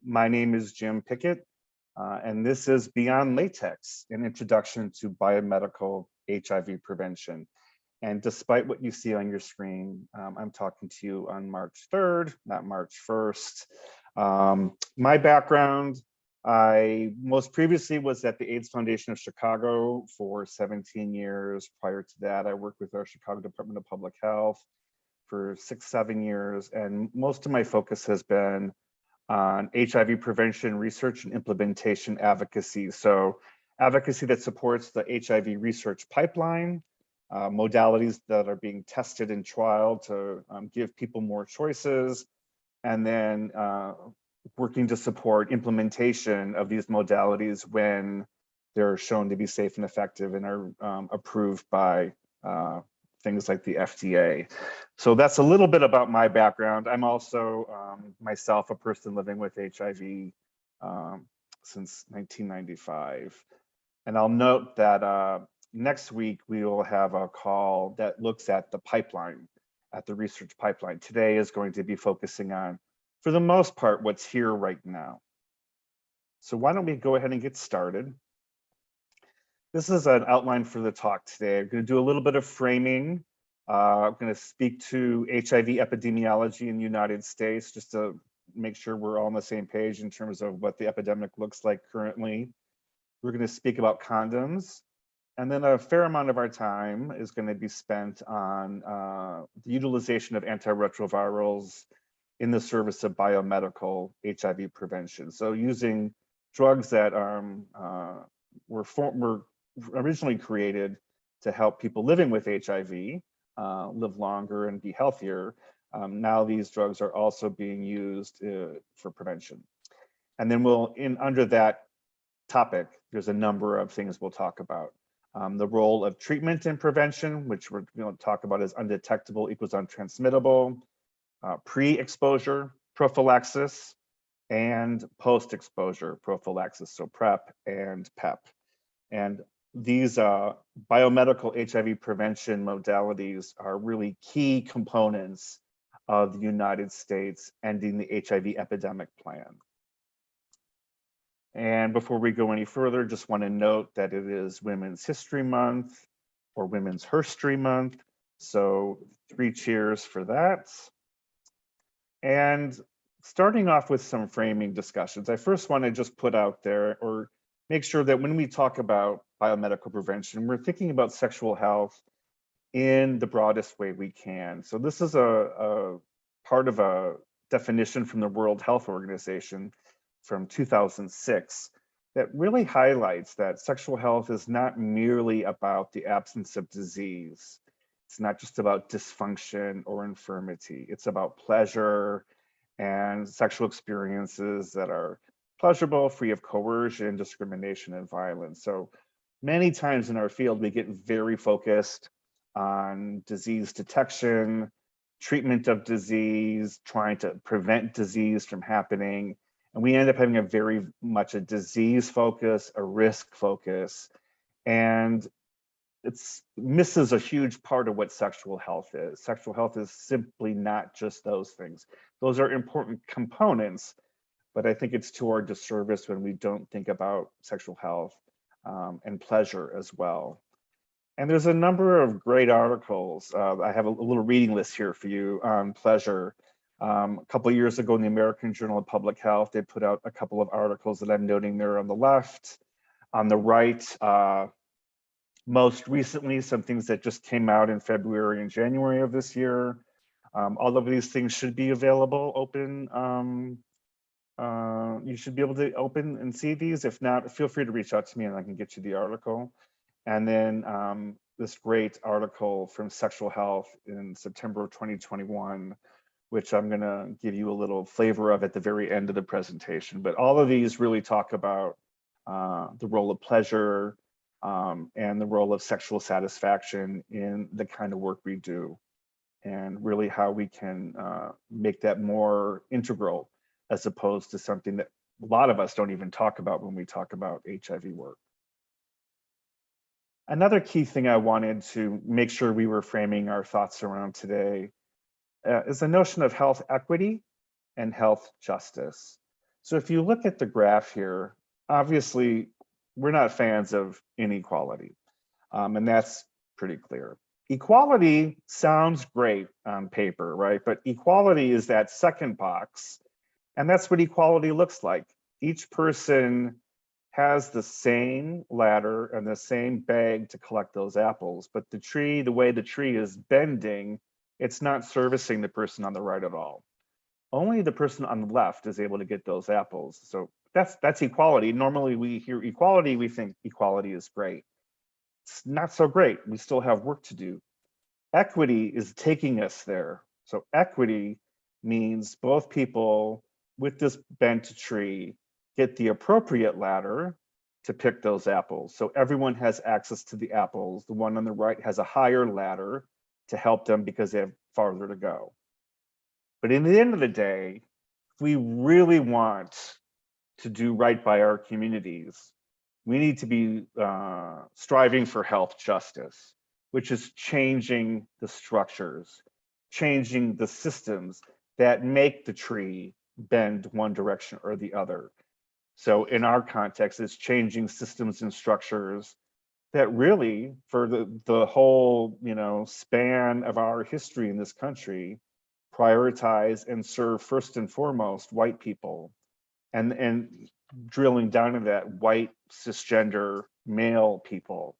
My name is Jim Pickett, and this is Beyond Latex, an introduction to biomedical HIV prevention. And despite what you see on your screen, I'm talking to you on March 3rd, not March 1st. My background, I most previously was at the AIDS Foundation of Chicago for 17 years. Prior to that, I worked with our Chicago Department of Public Health for 6-7 years. And most of my focus has been on HIV prevention research and implementation advocacy. So advocacy that supports the HIV research pipeline, modalities that are being tested in trial to give people more choices, and then working to support implementation of these modalities when they're shown to be safe and effective and are approved by things like the FDA. So that's a little bit about my background. I'm also myself a person living with HIV since 1995. And I'll note that next week we will have a call that looks at the pipeline, at the research pipeline. Today is going to be focusing on, for the most part, what's here right now. So why don't we go ahead and get started? This is an outline for the talk today. I'm going to do a little bit of framing. I'm going to speak to HIV epidemiology in the United States, just to make sure we're all on the same page in terms of what the epidemic looks like currently. We're going to speak about condoms. And then a fair amount of our time is going to be spent on the utilization of antiretrovirals in the service of biomedical HIV prevention. So using drugs that were originally created to help people living with HIV live longer and be healthier. Now these drugs are also being used for prevention. And then under that topic, there's a number of things we'll talk about. The role of treatment and prevention, which we're going to talk about as undetectable equals untransmittable, pre-exposure prophylaxis, and post-exposure prophylaxis, so PrEP and PEP. And these biomedical HIV prevention modalities are really key components of the United States ending the HIV epidemic plan. And before we go any further, just want to note that it is Women's History Month or Women's Herstory Month. So 3 cheers for that. And starting off with some framing discussions, I first want to just put out there or make sure that when we talk about biomedical prevention, we're thinking about sexual health in the broadest way we can. So this is a part of a definition from the World Health Organization from 2006 that really highlights that sexual health is not merely about the absence of disease. It's not just about dysfunction or infirmity. It's about pleasure and sexual experiences that are pleasurable, free of coercion, discrimination, and violence. So many times in our field, we get very focused on disease detection, treatment of disease, trying to prevent disease from happening. And we end up having a very much a disease focus, a risk focus, and it misses a huge part of what sexual health is. Sexual health is simply not just those things. Those are important components, but I think it's to our disservice when we don't think about sexual health and pleasure as well. And there's a number of great articles. I have a little reading list here for you on pleasure. A couple of years ago in the American Journal of Public Health, they put out a couple of articles that I'm noting there on the left. On the right, most recently, some things that just came out in February and January of this year. All of these things should be available, open. You should be able to open and see these. If not, feel free to reach out to me and I can get you the article. And then this great article from Sexual Health in September of 2021, which I'm gonna give you a little flavor of at the very end of the presentation. But all of these really talk about the role of pleasure and the role of sexual satisfaction in the kind of work we do, and really how we can make that more integral as opposed to something that a lot of us don't even talk about when we talk about HIV work. Another key thing I wanted to make sure we were framing our thoughts around today is the notion of health equity and health justice. So if you look at the graph here, obviously, we're not fans of inequality, and that's pretty clear. Equality sounds great on paper, right? But equality is that second box, and that's what equality looks like. Each person has the same ladder and the same bag to collect those apples, but the tree, the way the tree is bending, it's not servicing the person on the right at all. Only the person on the left is able to get those apples. So that's equality. Normally we hear equality, we think equality is great. It's not so great. We still have work to do. Equity is taking us there. So equity means both people with this bent tree get the appropriate ladder to pick those apples. So everyone has access to the apples. The one on the right has a higher ladder to help them because they have farther to go. But in the end of the day, if we really want to do right by our communities, we need to be striving for health justice, which is changing the structures, changing the systems that make the tree bend one direction or the other. So in our context, it's changing systems and structures that really, for the whole span of our history in this country, prioritize and serve first and foremost white people, and drilling down into that, white cisgender male people,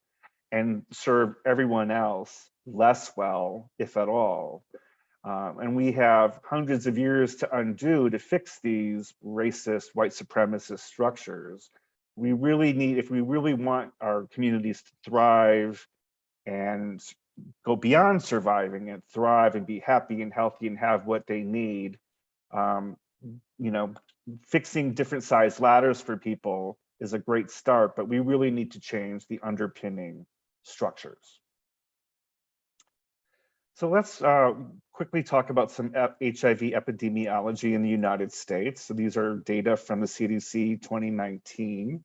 and serve everyone else less well, if at all. And we have hundreds of years to undo to fix these racist, white supremacist structures. We really need, if we really want our communities to thrive and go beyond surviving and thrive and be happy and healthy and have what they need, fixing different size ladders for people is a great start, but we really need to change the underpinning structures. So let's quickly talk about some HIV epidemiology in the United States. So these are data from the CDC 2019.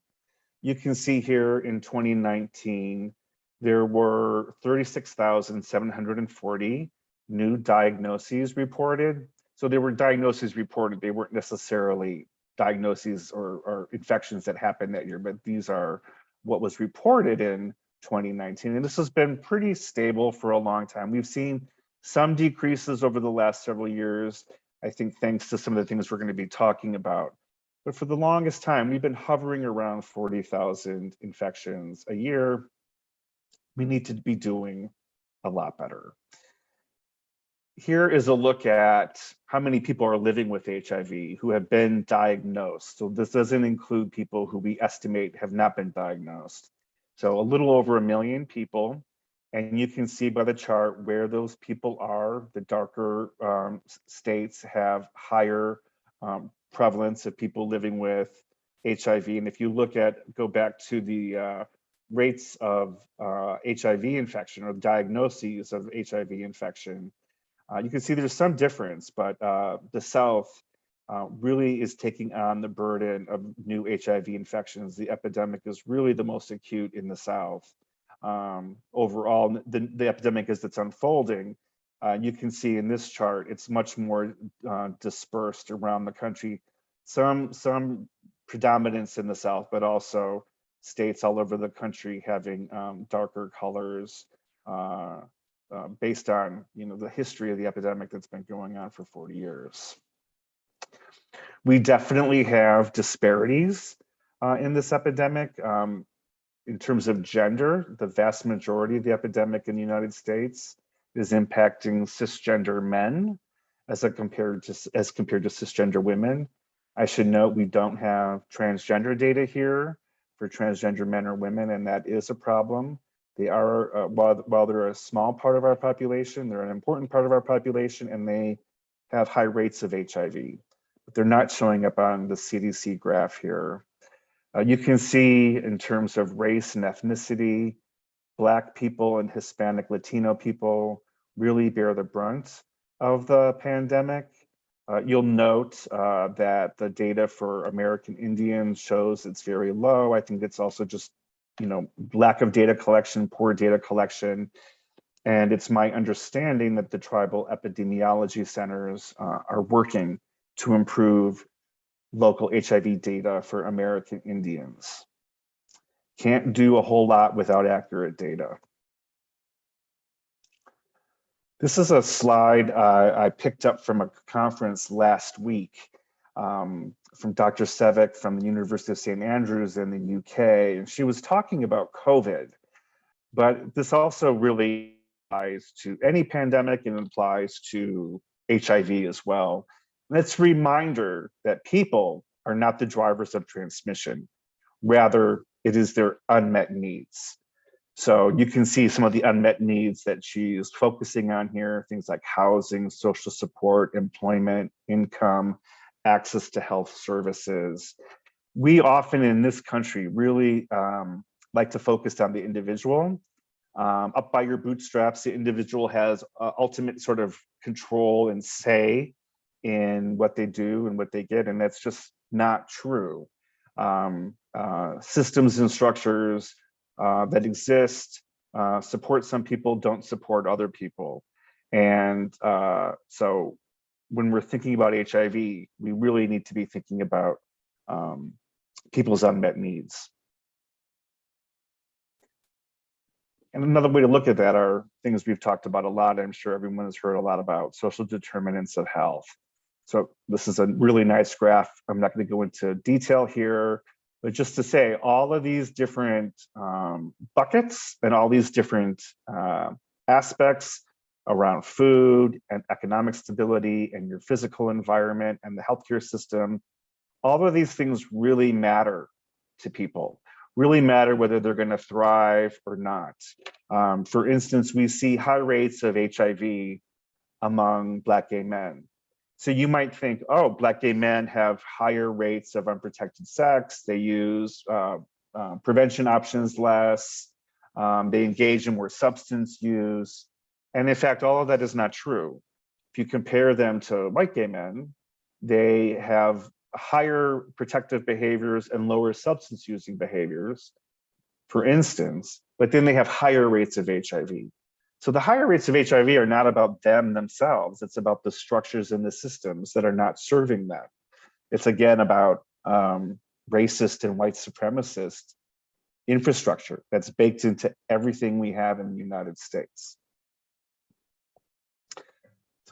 You can see here in 2019, there were 36,740 new diagnoses reported. So there were diagnoses reported. They weren't necessarily diagnoses or infections that happened that year, but these are what was reported in 2019. And this has been pretty stable for a long time. We've seen some decreases over the last several years, I think thanks to some of the things we're going to be talking about. But for the longest time, we've been hovering around 40,000 infections a year. We need to be doing a lot better. Here is a look at how many people are living with HIV who have been diagnosed. So this doesn't include people who we estimate have not been diagnosed. So a little over 1 million people. And you can see by the chart where those people are. The darker states have higher prevalence of people living with HIV. And if you go back to the rates of HIV infection or diagnoses of HIV infection, you can see there's some difference, but the South really is taking on the burden of new HIV infections. The epidemic is really the most acute in the South. Overall, the epidemic as it's unfolding, you can see in this chart, it's much more dispersed around the country. Some predominance in the South, but also states all over the country having darker colors based on the history of the epidemic that's been going on for 40 years. We definitely have disparities in this epidemic. In terms of gender, the vast majority of the epidemic in the United States is impacting cisgender men as compared to cisgender women. I should note we don't have transgender data here for transgender men or women, and that is a problem. They are, while they're a small part of our population, they're an important part of our population, and they have high rates of HIV, but they're not showing up on the CDC graph here. You can see in terms of race and ethnicity, Black people and Hispanic Latino people really bear the brunt of the pandemic. You'll note that the data for American Indians shows it's very low. I think it's also just lack of data collection, poor data collection. And it's my understanding that the tribal epidemiology centers are working to improve local HIV data for American Indians. Can't do a whole lot without accurate data. This is a slide I picked up from a conference last week from Dr. Sevick from the University of St. Andrews in the UK, and she was talking about COVID, but this also really applies to any pandemic and applies to HIV as well. And it's a reminder that people are not the drivers of transmission, rather it is their unmet needs. So you can see some of the unmet needs that she's focusing on here, things like housing, social support, employment, income, access to health services. We often in this country really like to focus on the individual. Up by your bootstraps, the individual has ultimate sort of control and say in what they do and what they get, and that's just not true. Systems and structures that exist support some people, don't support other people. And so when we're thinking about HIV, we really need to be thinking about people's unmet needs. And another way to look at that are things we've talked about a lot. I'm sure everyone has heard a lot about social determinants of health. So this is a really nice graph. I'm not going to go into detail here, but just to say all of these different buckets and all these different aspects around food and economic stability and your physical environment and the healthcare system, all of these things really matter to people, really matter whether they're going to thrive or not. For instance, we see high rates of HIV among Black gay men. So you might think, oh, Black gay men have higher rates of unprotected sex, they use prevention options less, they engage in more substance use. And in fact, all of that is not true. If you compare them to white gay men, they have higher protective behaviors and lower substance using behaviors, for instance, but then they have higher rates of HIV. So the higher rates of HIV are not about them themselves. It's about the structures and the systems that are not serving them. It's again about racist and white supremacist infrastructure that's baked into everything we have in the United States.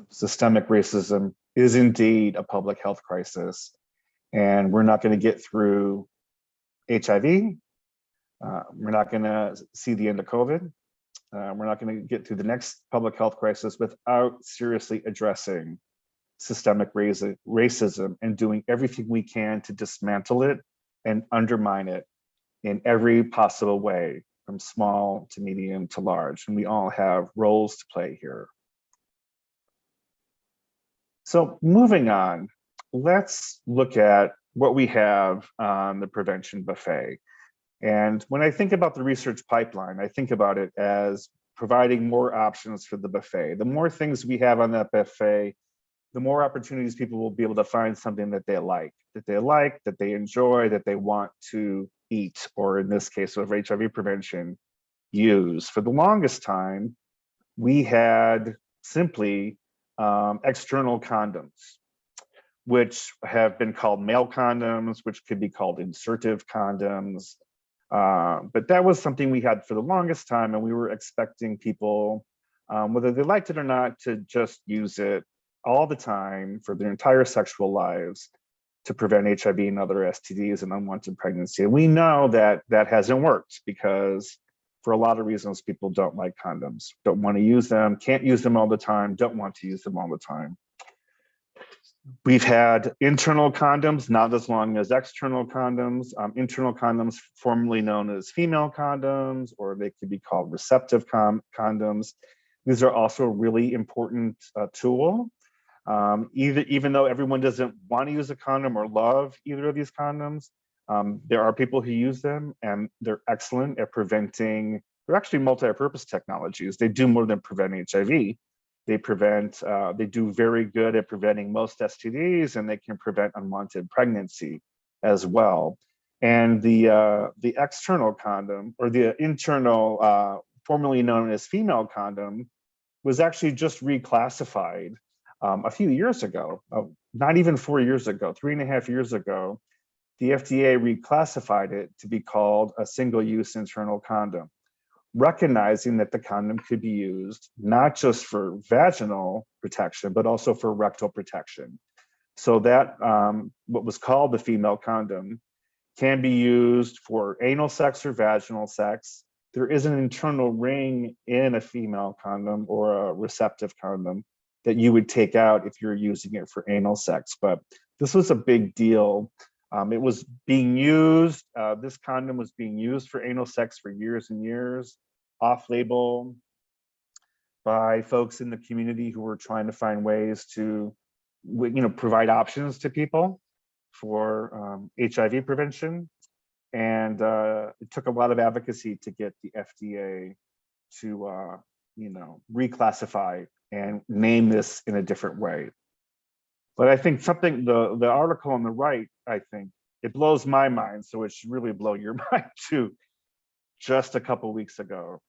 Systemic racism is indeed a public health crisis, and we're not going to get through HIV. We're not going to see the end of COVID. We're not going to get through the next public health crisis without seriously addressing systemic racism and doing everything we can to dismantle it and undermine it in every possible way, from small to medium to large. And we all have roles to play here. So moving on, let's look at what we have on the prevention buffet. And when I think about the research pipeline, I think about it as providing more options for the buffet. The more things we have on that buffet, the more opportunities people will be able to find something that they like, that they enjoy, that they want to eat, or in this case of HIV prevention, use. For the longest time, we had simply external condoms, which have been called male condoms, which could be called insertive condoms. But that was something we had for the longest time, and we were expecting people, whether they liked it or not, to just use it all the time for their entire sexual lives to prevent HIV and other STDs and unwanted pregnancy. And we know that that hasn't worked because for a lot of reasons, people don't like condoms, don't want to use them, can't use them all the time, don't want to use them all the time. We've had internal condoms, not as long as external condoms. Internal condoms, formerly known as female condoms, or they could be called receptive condoms. These are also a really important tool. Even though everyone doesn't want to use a condom or love either of these condoms, there are people who use them, and they're excellent at preventing. They're actually multi-purpose technologies. They do more than prevent HIV. They do very good at preventing most STDs, and they can prevent unwanted pregnancy as well. And the external condom, or the internal, formerly known as female condom, was actually just reclassified A few years ago, not even 4 years ago, 3.5 years ago, the FDA reclassified it to be called a single-use internal condom, recognizing that the condom could be used not just for vaginal protection, but also for rectal protection. So that what was called the female condom can be used for anal sex or vaginal sex. There is an internal ring in a female condom or a receptive condom that you would take out if you're using it for anal sex. But this was a big deal. It was being used, this condom was being used for anal sex for years and years, off-label by folks in the community who were trying to find ways to provide options to people for HIV prevention. And it took a lot of advocacy to get the FDA to, reclassify and name this in a different way. But I think the article on the right, I think, it blows my mind, so it should really blow your mind too. Just a couple weeks ago,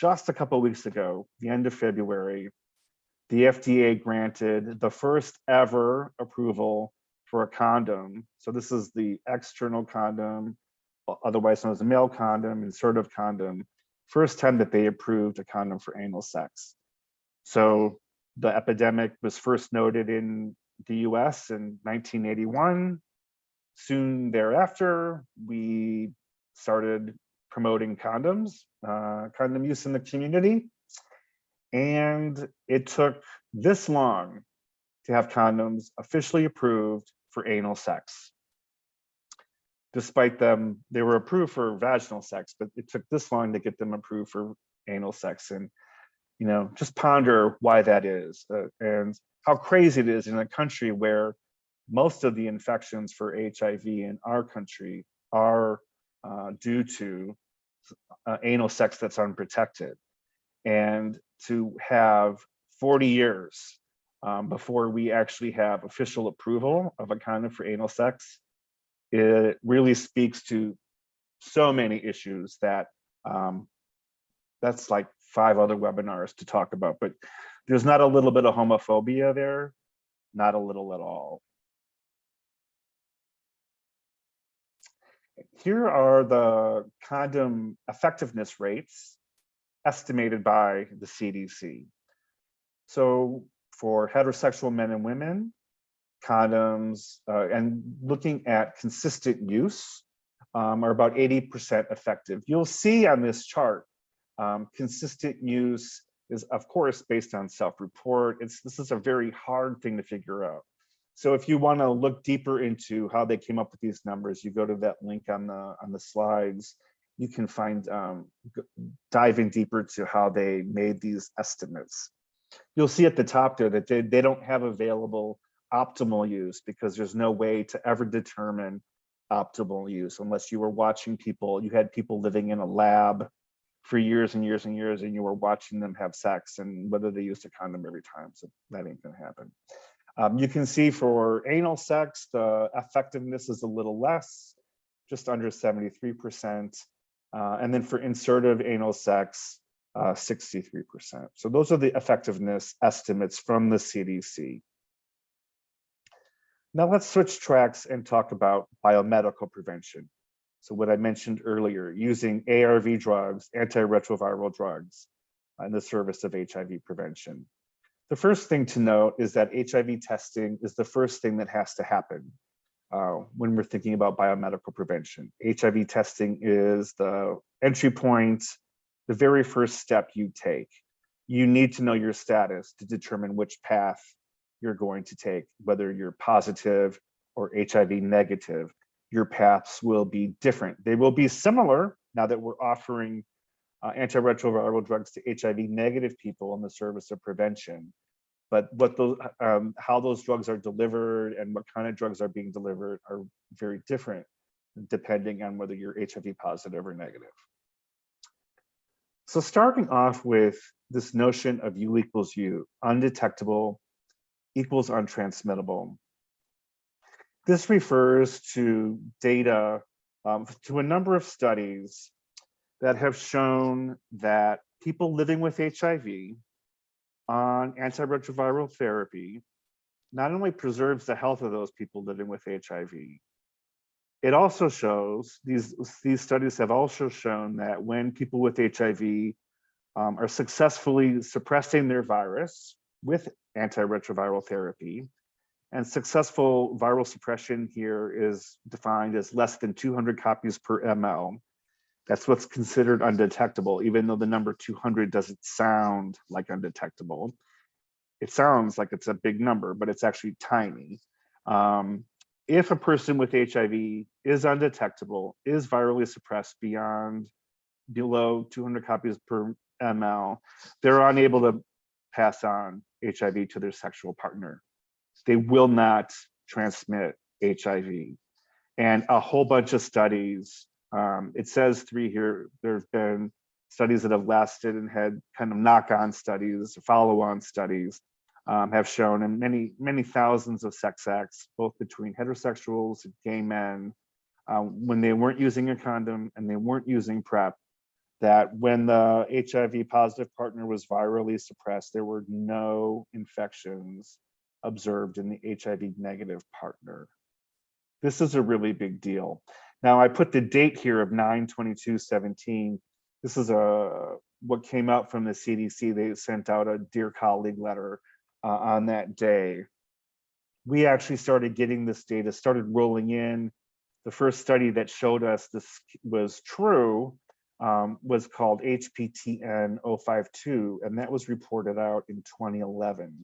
the end of February, the FDA granted the first ever approval for a condom. So this is the external condom, otherwise known as a male condom, insertive condom. First time that they approved a condom for anal sex. So the epidemic was first noted in the US in 1981. Soon thereafter, we started promoting condoms, condom use in the community. And it took this long to have condoms officially approved for anal sex. Despite them, they were approved for vaginal sex, but it took this long to get them approved for anal sex. And, just ponder why that is and how crazy it is in a country where most of the infections for HIV in our country are due to anal sex that's unprotected. And to have 40 years before we actually have official approval of a condom for anal sex, it really speaks to so many issues that that's like 5 other webinars to talk about. But there's not a little bit of homophobia there, not a little at all. Here are the condom effectiveness rates estimated by the CDC. So for heterosexual men and women, condoms, and looking at consistent use, are about 80% effective. You'll see on this chart, consistent use is, of course, based on self-report. This is a very hard thing to figure out. So if you want to look deeper into how they came up with these numbers, you go to that link on the slides. You can find dive in deeper to how they made these estimates. You'll see at the top there that they don't have available optimal use because there's no way to ever determine optimal use unless you were watching people. You had people living in a lab for years and years and years, and you were watching them have sex and whether they used a condom every time. So that ain't gonna happen. You can see for anal sex, the effectiveness is a little less, just under 73%. And then for insertive anal sex, 63%. So those are the effectiveness estimates from the CDC. Now let's switch tracks and talk about biomedical prevention. So what I mentioned earlier, using ARV drugs, antiretroviral drugs, in the service of HIV prevention. The first thing to note is that HIV testing is the first thing that has to happen when we're thinking about biomedical prevention. HIV testing is the entry point, the very first step you take. You need to know your status to determine which path you're going to take, whether you're positive or HIV negative. Your paths will be different. They will be similar now that we're offering antiretroviral drugs to HIV negative people in the service of prevention. But what those, how those drugs are delivered and what kind of drugs are being delivered are very different depending on whether you're HIV positive or negative. So starting off with this notion of U equals U, undetectable equals untransmittable. This refers to data, to a number of studies that have shown that people living with HIV on antiretroviral therapy not only preserves the health of those people living with HIV, it also shows, these studies have also shown that when people with HIV are successfully suppressing their virus with antiretroviral therapy, and successful viral suppression here is defined as less than 200 copies per ml. That's what's considered undetectable, even though the number 200 doesn't sound like undetectable. It sounds like it's a big number, but it's actually tiny. If a person with HIV is undetectable, is virally suppressed below 200 copies per ml, they're unable to pass on HIV to their sexual partner. They will not transmit HIV. And a whole bunch of studies, it says 3 here, there's been studies that have lasted and had kind of knock-on studies, follow-on studies, have shown in many thousands of sex acts, both between heterosexuals and gay men, when they weren't using a condom and they weren't using PrEP, that when the HIV positive partner was virally suppressed, there were no infections observed in the HIV negative partner. This is a really big deal. Now, I put the date here of 9/22/17. This is what came out from the CDC. They sent out a dear colleague letter on that day. We actually started getting this data, started rolling in. The first study that showed us this was true was called HPTN 052, and that was reported out in 2011.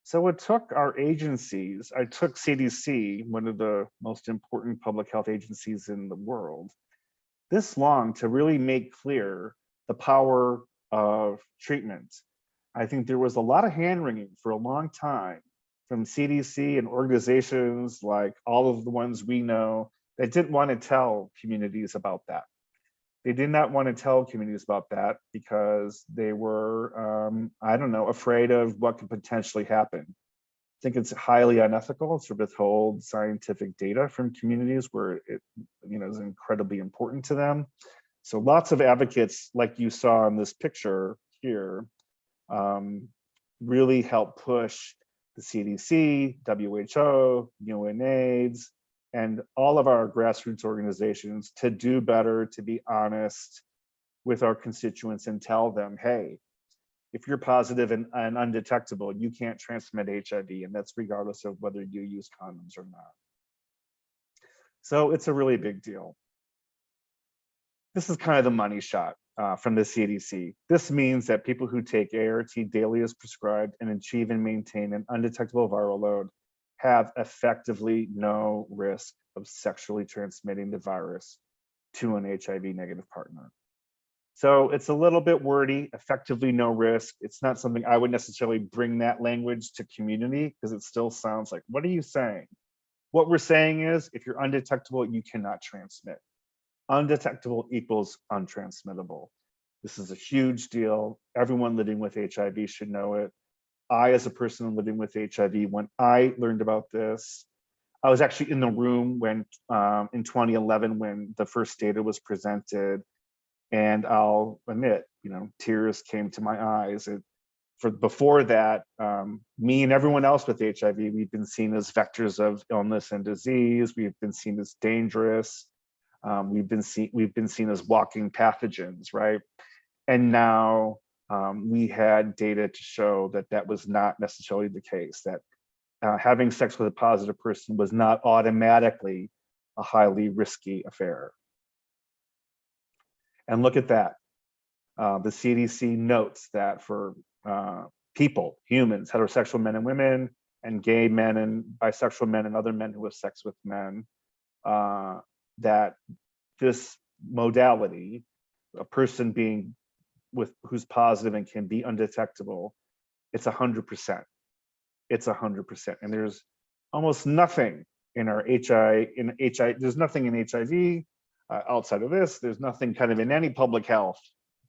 So it took our agencies, I took CDC, one of the most important public health agencies in the world, this long to really make clear the power of treatment. I think there was a lot of hand-wringing for a long time from CDC and organizations like all of the ones we know that didn't want to tell communities about that. They did not want to tell communities about that because they were, I don't know, afraid of what could potentially happen. I think it's highly unethical to withhold scientific data from communities where it, is incredibly important to them. So lots of advocates, like you saw in this picture here, really help push the CDC, WHO, UNAIDS, and all of our grassroots organizations to do better, to be honest with our constituents and tell them, hey, if you're positive and undetectable, you can't transmit HIV, and that's regardless of whether you use condoms or not. So it's a really big deal. This is kind of the money shot from the CDC. This means that people who take ART daily as prescribed and achieve and maintain an undetectable viral load have effectively no risk of sexually transmitting the virus to an HIV negative partner. So it's a little bit wordy, effectively no risk. It's not something I would necessarily bring that language to community because it still sounds like, what are you saying? What we're saying is if you're undetectable, you cannot transmit. Undetectable equals untransmittable. This is a huge deal. Everyone living with HIV should know it. I, as a person living with HIV, when I learned about this, I was actually in the room when in 2011 when the first data was presented, and I'll admit, tears came to my eyes. Before that, me and everyone else with HIV, we've been seen as vectors of illness and disease. We've been seen as dangerous. We've been seen as walking pathogens, right? And now we had data to show that that was not necessarily the case, that having sex with a positive person was not automatically a highly risky affair. And look at that. The CDC notes that for people, humans, heterosexual men and women, and gay men and bisexual men and other men who have sex with men, that this modality, a person being who's positive and can be undetectable, it's 100%. It's 100%. And there's almost nothing in our HIV, there's nothing in HIV outside of this. There's nothing kind of in any public health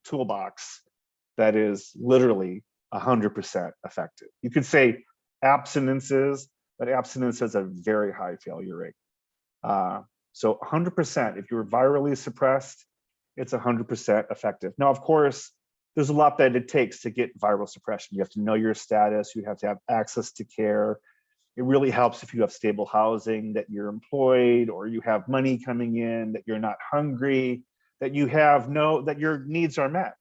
toolbox that is literally 100% effective. You could say abstinences, but abstinence has a very high failure rate. So 100%, if you're virally suppressed, it's 100% effective. Now, of course, there's a lot that it takes to get viral suppression. You have to know your status, you have to have access to care. It really helps if you have stable housing, that you're employed, or you have money coming in, that you're not hungry, that you have that your needs are met,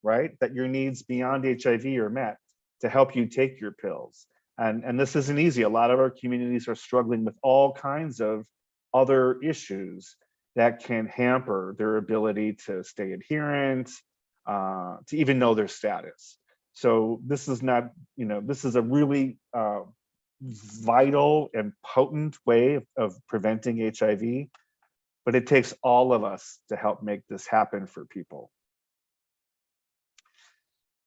right? That your needs beyond HIV are met to help you take your pills. And this isn't easy. A lot of our communities are struggling with all kinds of other issues that can hamper their ability to stay adherent, to even know their status. So this is not, this is a really vital and potent way of preventing HIV, but it takes all of us to help make this happen for people.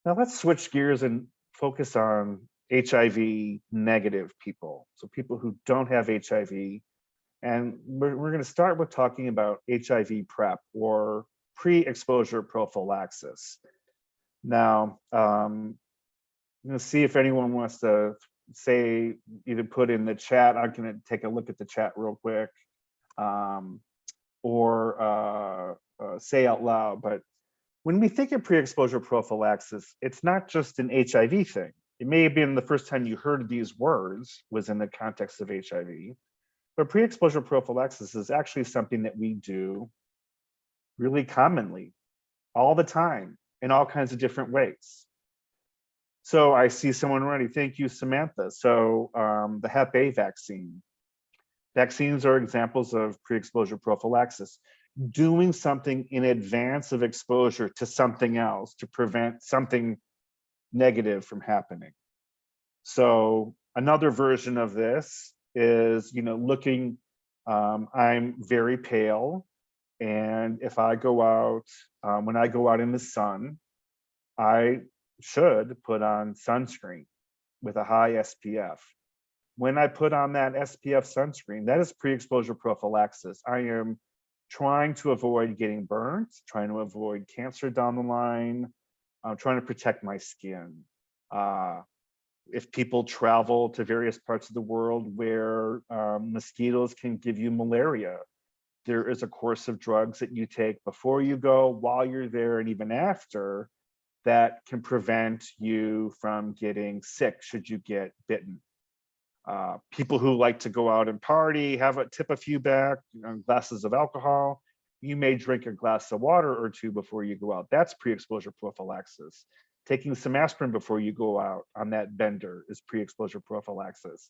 Now let's switch gears and focus on HIV negative people. So people who don't have HIV. And we're going to start with talking about HIV PrEP, or pre-exposure prophylaxis. Now, I'm going to see if anyone wants to say, either put in the chat. I'm going to take a look at the chat real quick, or say out loud. But when we think of pre-exposure prophylaxis, it's not just an HIV thing. It may have been the first time you heard these words was in the context of HIV, but pre-exposure prophylaxis is actually something that we do really commonly, all the time, in all kinds of different ways. So I see someone already. Thank you, Samantha. So the Hep A vaccine. Vaccines are examples of pre-exposure prophylaxis, doing something in advance of exposure to something else to prevent something negative from happening. So another version of this is, looking, I'm very pale, and if I go out, when I go out in the sun, I should put on sunscreen with a high SPF. When I put on that SPF sunscreen, that is pre-exposure prophylaxis. I am trying to avoid getting burnt, trying to avoid cancer down the line. I'm trying to protect my skin. If people travel to various parts of the world where mosquitoes can give you malaria, there is a course of drugs that you take before you go, while you're there, and even after, that can prevent you from getting sick should you get bitten. People who like to go out and party, tip a few back, glasses of alcohol. You may drink a glass of water or two before you go out. That's pre-exposure prophylaxis. Taking some aspirin before you go out on that bender is pre-exposure prophylaxis.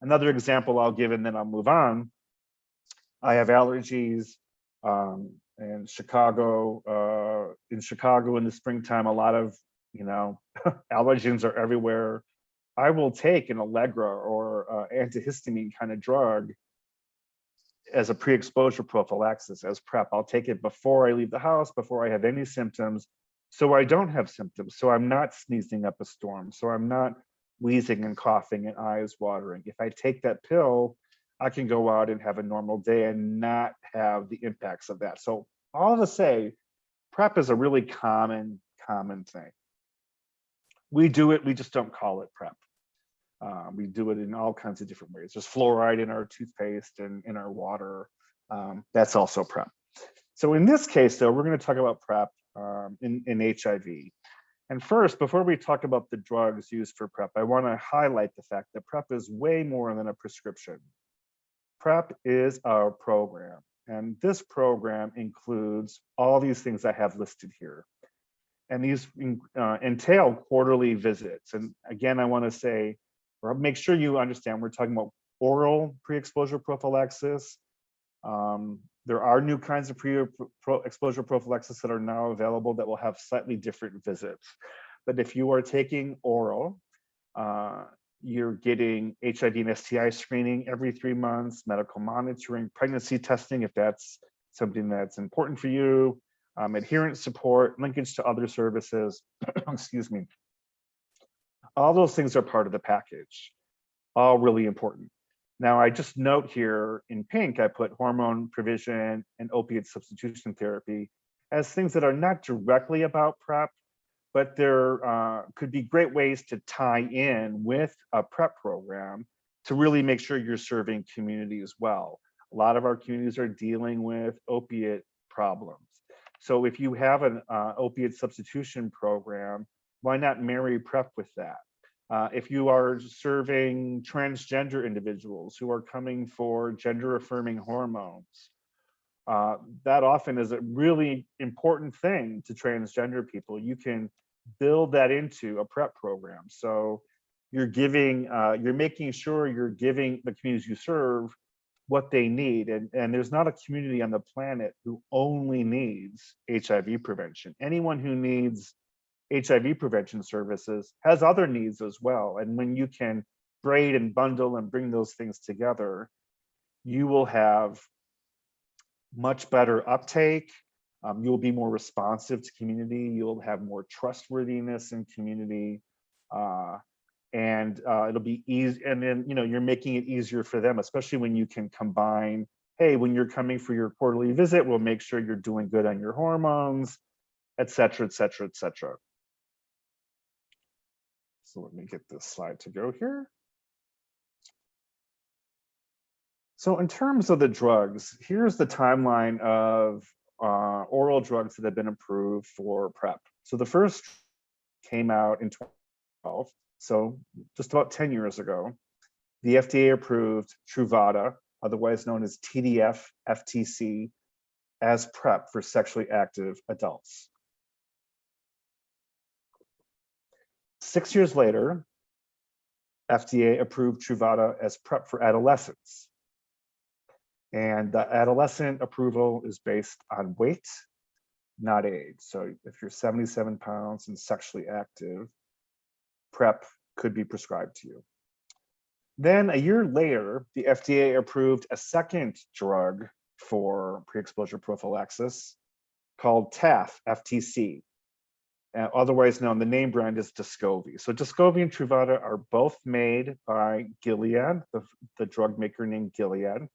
Another example I'll give, and then I'll move on. I have allergies in Chicago. In Chicago in the springtime, a lot of, allergens are everywhere. I will take an Allegra or antihistamine kind of drug as a pre-exposure prophylaxis, as PrEP. I'll take it before I leave the house, before I have any symptoms, so I don't have symptoms, so I'm not sneezing up a storm, so I'm not wheezing and coughing and eyes watering. If I take that pill, I can go out and have a normal day and not have the impacts of that. So all to say, PrEP is a really common thing. We do it, we just don't call it PrEP. We do it in all kinds of different ways. There's fluoride in our toothpaste and in our water. That's also PrEP. So in this case, though, we're going to talk about PrEP in HIV. And first, before we talk about the drugs used for PrEP, I want to highlight the fact that PrEP is way more than a prescription. PrEP is our program, and this program includes all these things I have listed here. And these entail quarterly visits. And again, I want to say, or make sure you understand, we're talking about oral pre-exposure prophylaxis. There are new kinds of pre-exposure prophylaxis that are now available that will have slightly different visits. But if you are taking oral, you're getting HIV and STI screening every 3 months, medical monitoring, pregnancy testing, if that's something that's important for you, adherence support, linkage to other services, excuse me. All those things are part of the package, all really important. Now, I just note here in pink, I put hormone prevention and opiate substitution therapy as things that are not directly about PrEP, but there could be great ways to tie in with a PrEP program to really make sure you're serving communities well. A lot of our communities are dealing with opiate problems. So if you have an opiate substitution program, why not marry PrEP with that? If you are serving transgender individuals who are coming for gender affirming hormones, that often is a really important thing to transgender people. You can build that into a PrEP program. So you're making sure you're giving the communities you serve what they need. And there's not a community on the planet who only needs HIV prevention. Anyone who needs HIV prevention services has other needs as well. And when you can braid and bundle and bring those things together, you will have much better uptake. You'll be more responsive to community. You'll have more trustworthiness in community. And it'll be easy. And then, you're making it easier for them, especially when you can combine, hey, when you're coming for your quarterly visit, we'll make sure you're doing good on your hormones, et cetera, et cetera, et cetera. So let me get this slide to go here. So in terms of the drugs, here's the timeline of oral drugs that have been approved for PrEP. So the first came out in 2012, so just about 10 years ago. The FDA approved Truvada, otherwise known as TDF-FTC, as PrEP for sexually active adults. 6 years later, FDA approved Truvada as PrEP for adolescents. And the adolescent approval is based on weight, not age. So if you're 77 pounds and sexually active, PrEP could be prescribed to you. Then a year later, the FDA approved a second drug for pre-exposure prophylaxis called TAF-FTC. Otherwise known, the name brand is Descovy. So Descovy and Truvada are both made by Gilead, the drug maker named Gilead.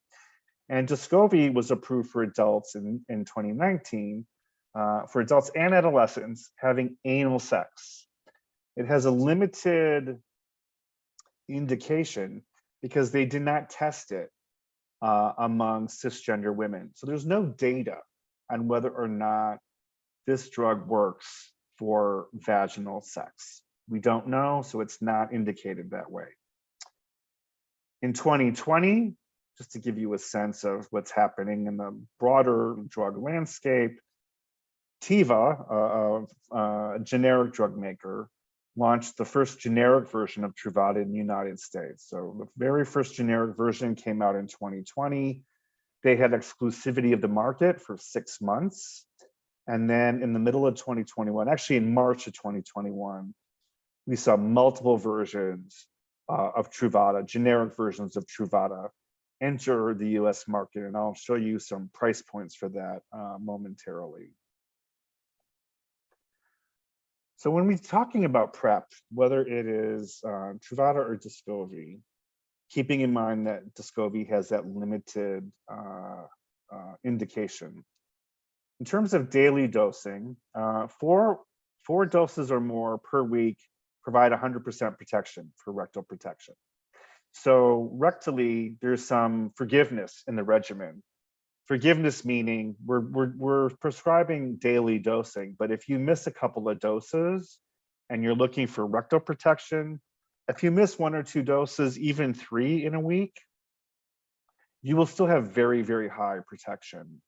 And Descovy was approved for adults in 2019, for adults and adolescents having anal sex. It has a limited indication because they did not test it among cisgender women. So there's no data on whether or not this drug works for vaginal sex. We don't know, so it's not indicated that way. In 2020, just to give you a sense of what's happening in the broader drug landscape, Teva, a generic drug maker, launched the first generic version of Truvada in the United States. So the very first generic version came out in 2020. They had exclusivity of the market for 6 months. And then in the middle of 2021, actually in March of 2021, we saw multiple versions of Truvada, generic versions of Truvada, enter the US market. And I'll show you some price points for that momentarily. So when we're talking about PrEP, whether it is Truvada or Descovy, keeping in mind that Descovy has that limited indication. In terms of daily dosing, four doses or more per week provide 100% protection for rectal protection. So rectally, there's some forgiveness in the regimen. Forgiveness meaning we're prescribing daily dosing, but if you miss a couple of doses and you're looking for rectal protection, if you miss 1 or 2 doses, even 3 in a week, you will still have very, very high protection.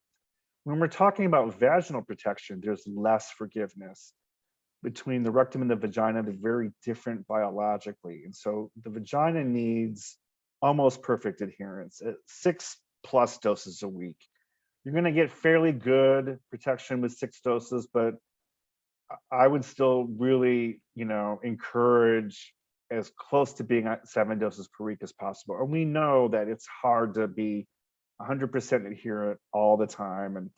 When we're talking about vaginal protection, there's less forgiveness. Between the rectum and the vagina, they're very different biologically. And so the vagina needs almost perfect adherence at 6+ doses a week. You're going to get fairly good protection with 6 doses, but I would still really, encourage as close to being at 7 doses per week as possible. And we know that it's hard to be 100% adherent all the time, and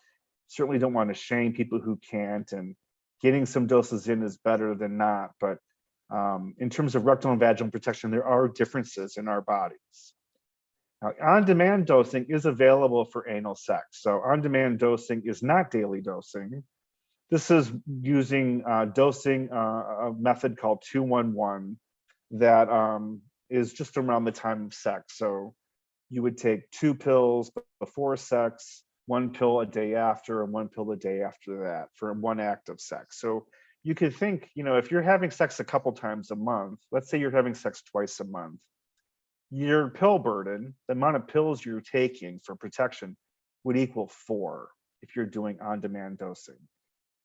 certainly don't want to shame people who can't, and getting some doses in is better than not. But in terms of rectal and vaginal protection, there are differences in our bodies. Now, on-demand dosing is available for anal sex. So on-demand dosing is not daily dosing. This is using dosing a method called 2-1-1 that is just around the time of sex. So you would take 2 pills before sex, one pill a day after and one pill a day after that for one act of sex. So you could think, if you're having sex a couple times a month, let's say you're having sex twice a month, your pill burden, the amount of pills you're taking for protection, would equal 4 if you're doing on-demand dosing.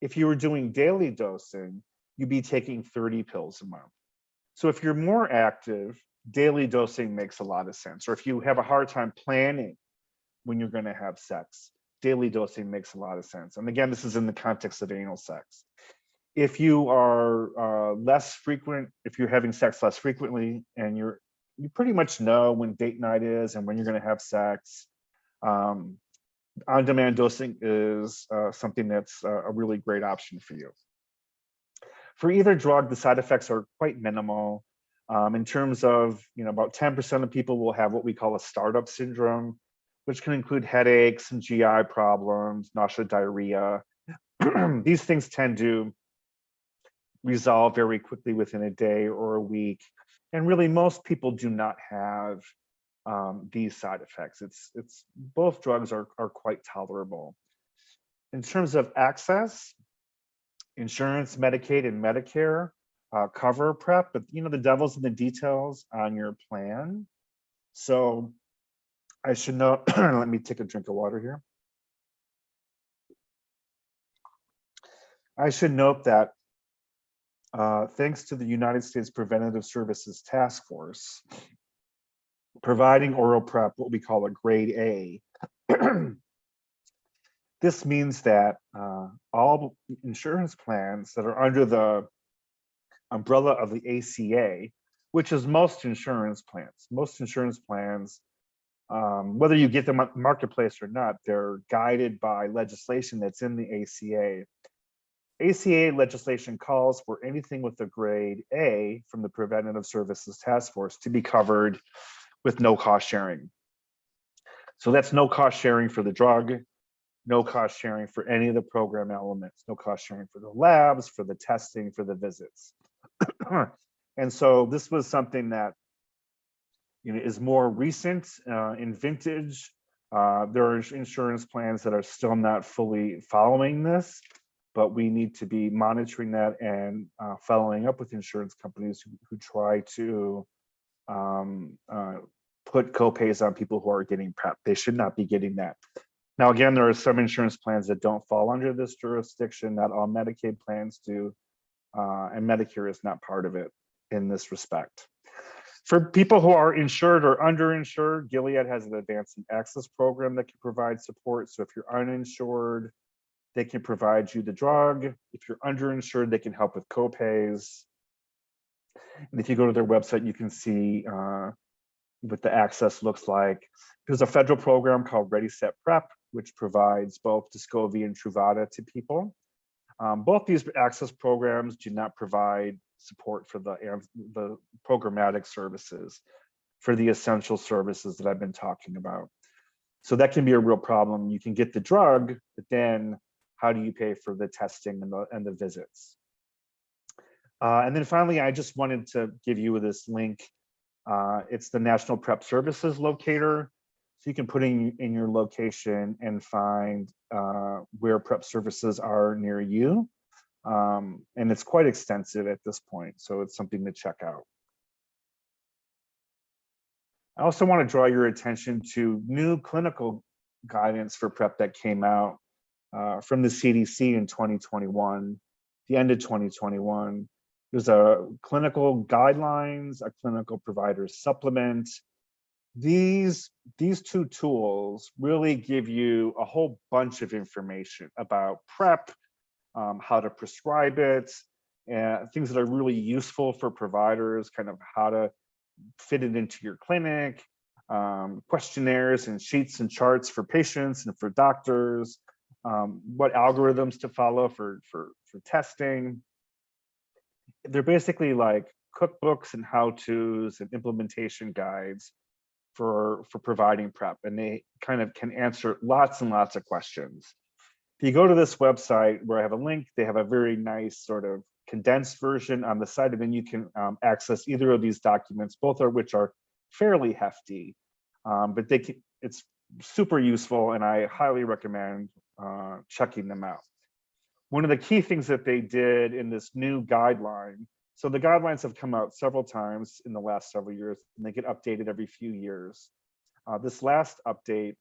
If you were doing daily dosing, you'd be taking 30 pills a month. So if you're more active, daily dosing makes a lot of sense. Or if you have a hard time planning when you're going to have sex, daily dosing makes a lot of sense. And again, this is in the context of anal sex. If you are less frequent, if you're having sex less frequently, and you pretty much know when date night is and when you're going to have sex, on-demand dosing is something that's a really great option for you. For either drug, the side effects are quite minimal. In terms of, about 10% of people will have what we call a startup syndrome, which can include headaches and GI problems, nausea, diarrhea. These things tend to resolve very quickly within a day or a week. And really, most people do not have these side effects. It's both drugs are quite tolerable. In terms of access, insurance, Medicaid, and Medicare cover PrEP, but the devil's in the details on your plan. So I should know, let me take a drink of water here. I should note that thanks to the United States Preventative Services Task Force, providing oral PrEP, what we call a grade A, this means that all insurance plans that are under the umbrella of the ACA, which is most insurance plans, whether you get them on the marketplace or not, they're guided by legislation that's in the ACA. ACA legislation calls for anything with a grade A from the Preventative Services Task Force to be covered with no cost sharing. So that's no cost sharing for the drug, no cost sharing for any of the program elements, no cost sharing for the labs, for the testing, for the visits. And so this was something that is more recent in vintage. There are insurance plans that are still not fully following this, but we need to be monitoring that and following up with insurance companies who try to put copays on people who are getting PrEP. They should not be getting that. Now, again, there are some insurance plans that don't fall under this jurisdiction. Not all Medicaid plans do, and Medicare is not part of it in this respect. For people who are insured or underinsured, Gilead has an advanced access program that can provide support. So if you're uninsured, they can provide you the drug. If you're underinsured, they can help with copays. And if you go to their website, you can see what the access looks like. There's a federal program called Ready, Set, PrEP, which provides both Descovy and Truvada to people. Both these access programs do not provide support for the programmatic services, for the essential services that I've been talking about. So that can be a real problem. You can get the drug, but then how do you pay for the testing and the visits? And then finally, I just wanted to give you this link. It's the National PrEP Services Locator. So you can put in your location and find where PrEP services are near you. And it's quite extensive at this point, so it's something to check out. I also want to draw your attention to new clinical guidance for PrEP that came out from the CDC in 2021, the end of 2021. There's a clinical guidelines, a clinical provider supplement. These two tools really give you a whole bunch of information about PrEP, how to prescribe it, and things that are really useful for providers, kind of how to fit it into your clinic, questionnaires and sheets and charts for patients and for doctors, what algorithms to follow for testing. They're basically like cookbooks and how-tos and implementation guides for providing PrEP, and they kind of can answer lots and lots of questions. If you go to this website where I have a link, they have a very nice sort of condensed version on the site, and then you can access either of these documents, both of which are fairly hefty, but it's super useful, and I highly recommend checking them out. One of the key things that they did in this new guideline, so the guidelines have come out several times in the last several years, and they get updated every few years. This last update,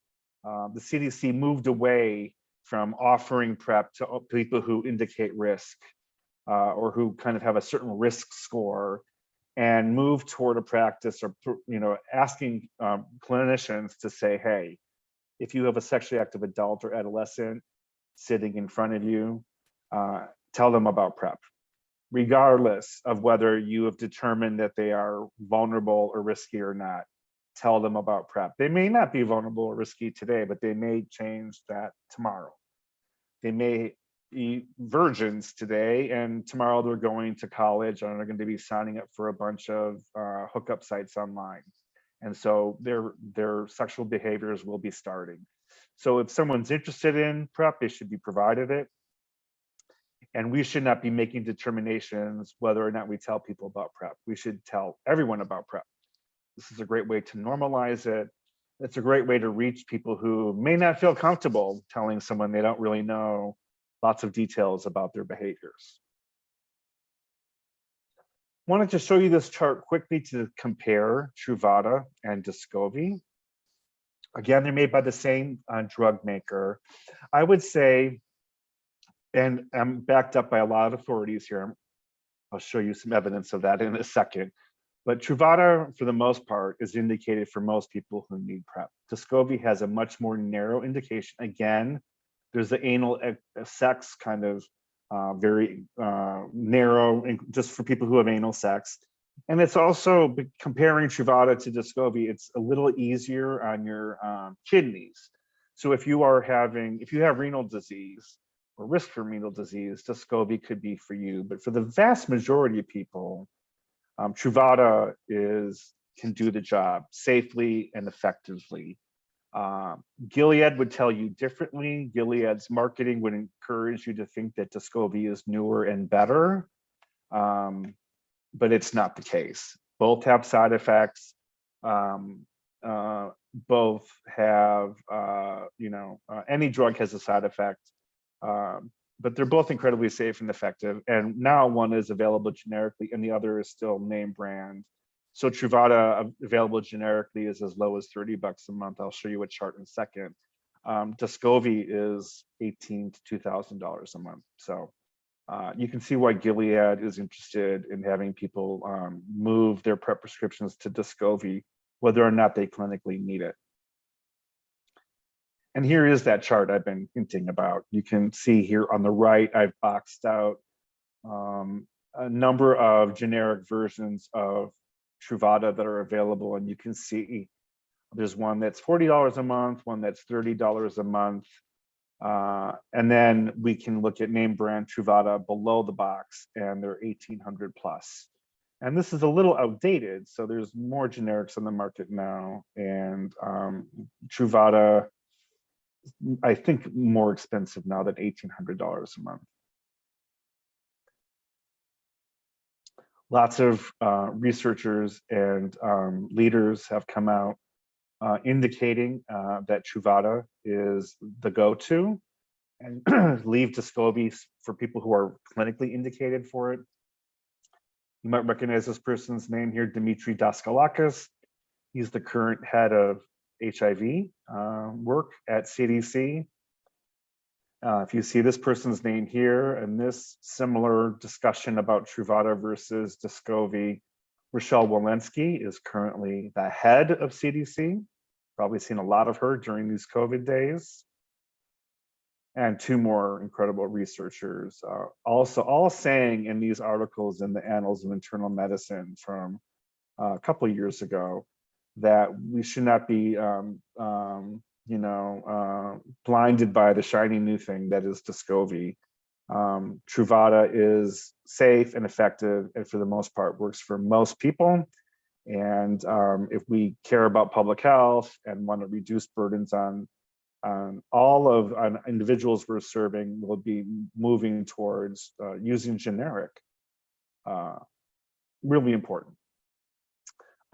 the CDC moved away from offering PrEP to people who indicate risk or who kind of have a certain risk score, and moved toward a practice of, asking clinicians to say, hey, if you have a sexually active adult or adolescent sitting in front of you, tell them about PrEP, regardless of whether you have determined that they are vulnerable or risky or not. Tell them about PrEP. They may not be vulnerable or risky today, but they may change that tomorrow. They may be virgins today, and tomorrow they're going to college and they're going to be signing up for a bunch of hookup sites online. And so their sexual behaviors will be starting. So if someone's interested in PrEP, they should be provided it. And we should not be making determinations whether or not we tell people about PrEP. We should tell everyone about PrEP. This is a great way to normalize it. It's a great way to reach people who may not feel comfortable telling someone they don't really know lots of details about their behaviors. Wanted to show you this chart quickly to compare Truvada and Descovy. Again, they're made by the same drug maker. I would say, and I'm backed up by a lot of authorities here. I'll show you some evidence of that in a second. But Truvada, for the most part, is indicated for most people who need PrEP. Descovy has a much more narrow indication. Again, there's the anal sex kind of very narrow, just for people who have anal sex. And it's also, comparing Truvada to Descovy, it's a little easier on your kidneys. So if you have renal disease or risk for renal disease, Descovy could be for you. But for the vast majority of people, Truvada can do the job safely and effectively. Gilead would tell you differently. Gilead's marketing would encourage you to think that Descovy is newer and better, but it's not the case. Both have side effects. Both have, any drug has a side effect, but they're both incredibly safe and effective. And now one is available generically and the other is still name brand. So Truvada available generically is as low as $30 a month. I'll show you a chart in a second. Descovy is $1,800 to $2,000 a month. So you can see why Gilead is interested in having people move their PrEP prescriptions to Descovy, whether or not they clinically need it. And here is that chart I've been hinting about. You can see here on the right, I've boxed out a number of generic versions of Truvada that are available. And you can see there's one that's $40 a month, one that's $30 a month. And then we can look at name brand Truvada below the box, and they're $1,800 plus. And this is a little outdated, so there's more generics on the market now. And Truvada, I think, more expensive now than $1,800 a month. Lots of researchers and leaders have come out indicating that Truvada is the go-to, and leave Descovy for people who are clinically indicated for it. You might recognize this person's name here, Dimitri Daskalakis. He's the current head of HIV work at CDC. If you see this person's name here and this similar discussion about Truvada versus Descovy, Rochelle Walensky is currently the head of CDC. Probably seen a lot of her during these COVID days. And two more incredible researchers, also all saying in these articles in the Annals of Internal Medicine from a couple of years ago that we should not be blinded by the shiny new thing that is Descovy. Truvada is safe and effective, and for the most part works for most people. And if we care about public health and want to reduce burdens on all of individuals we're serving, we'll be moving towards using generic. Really important.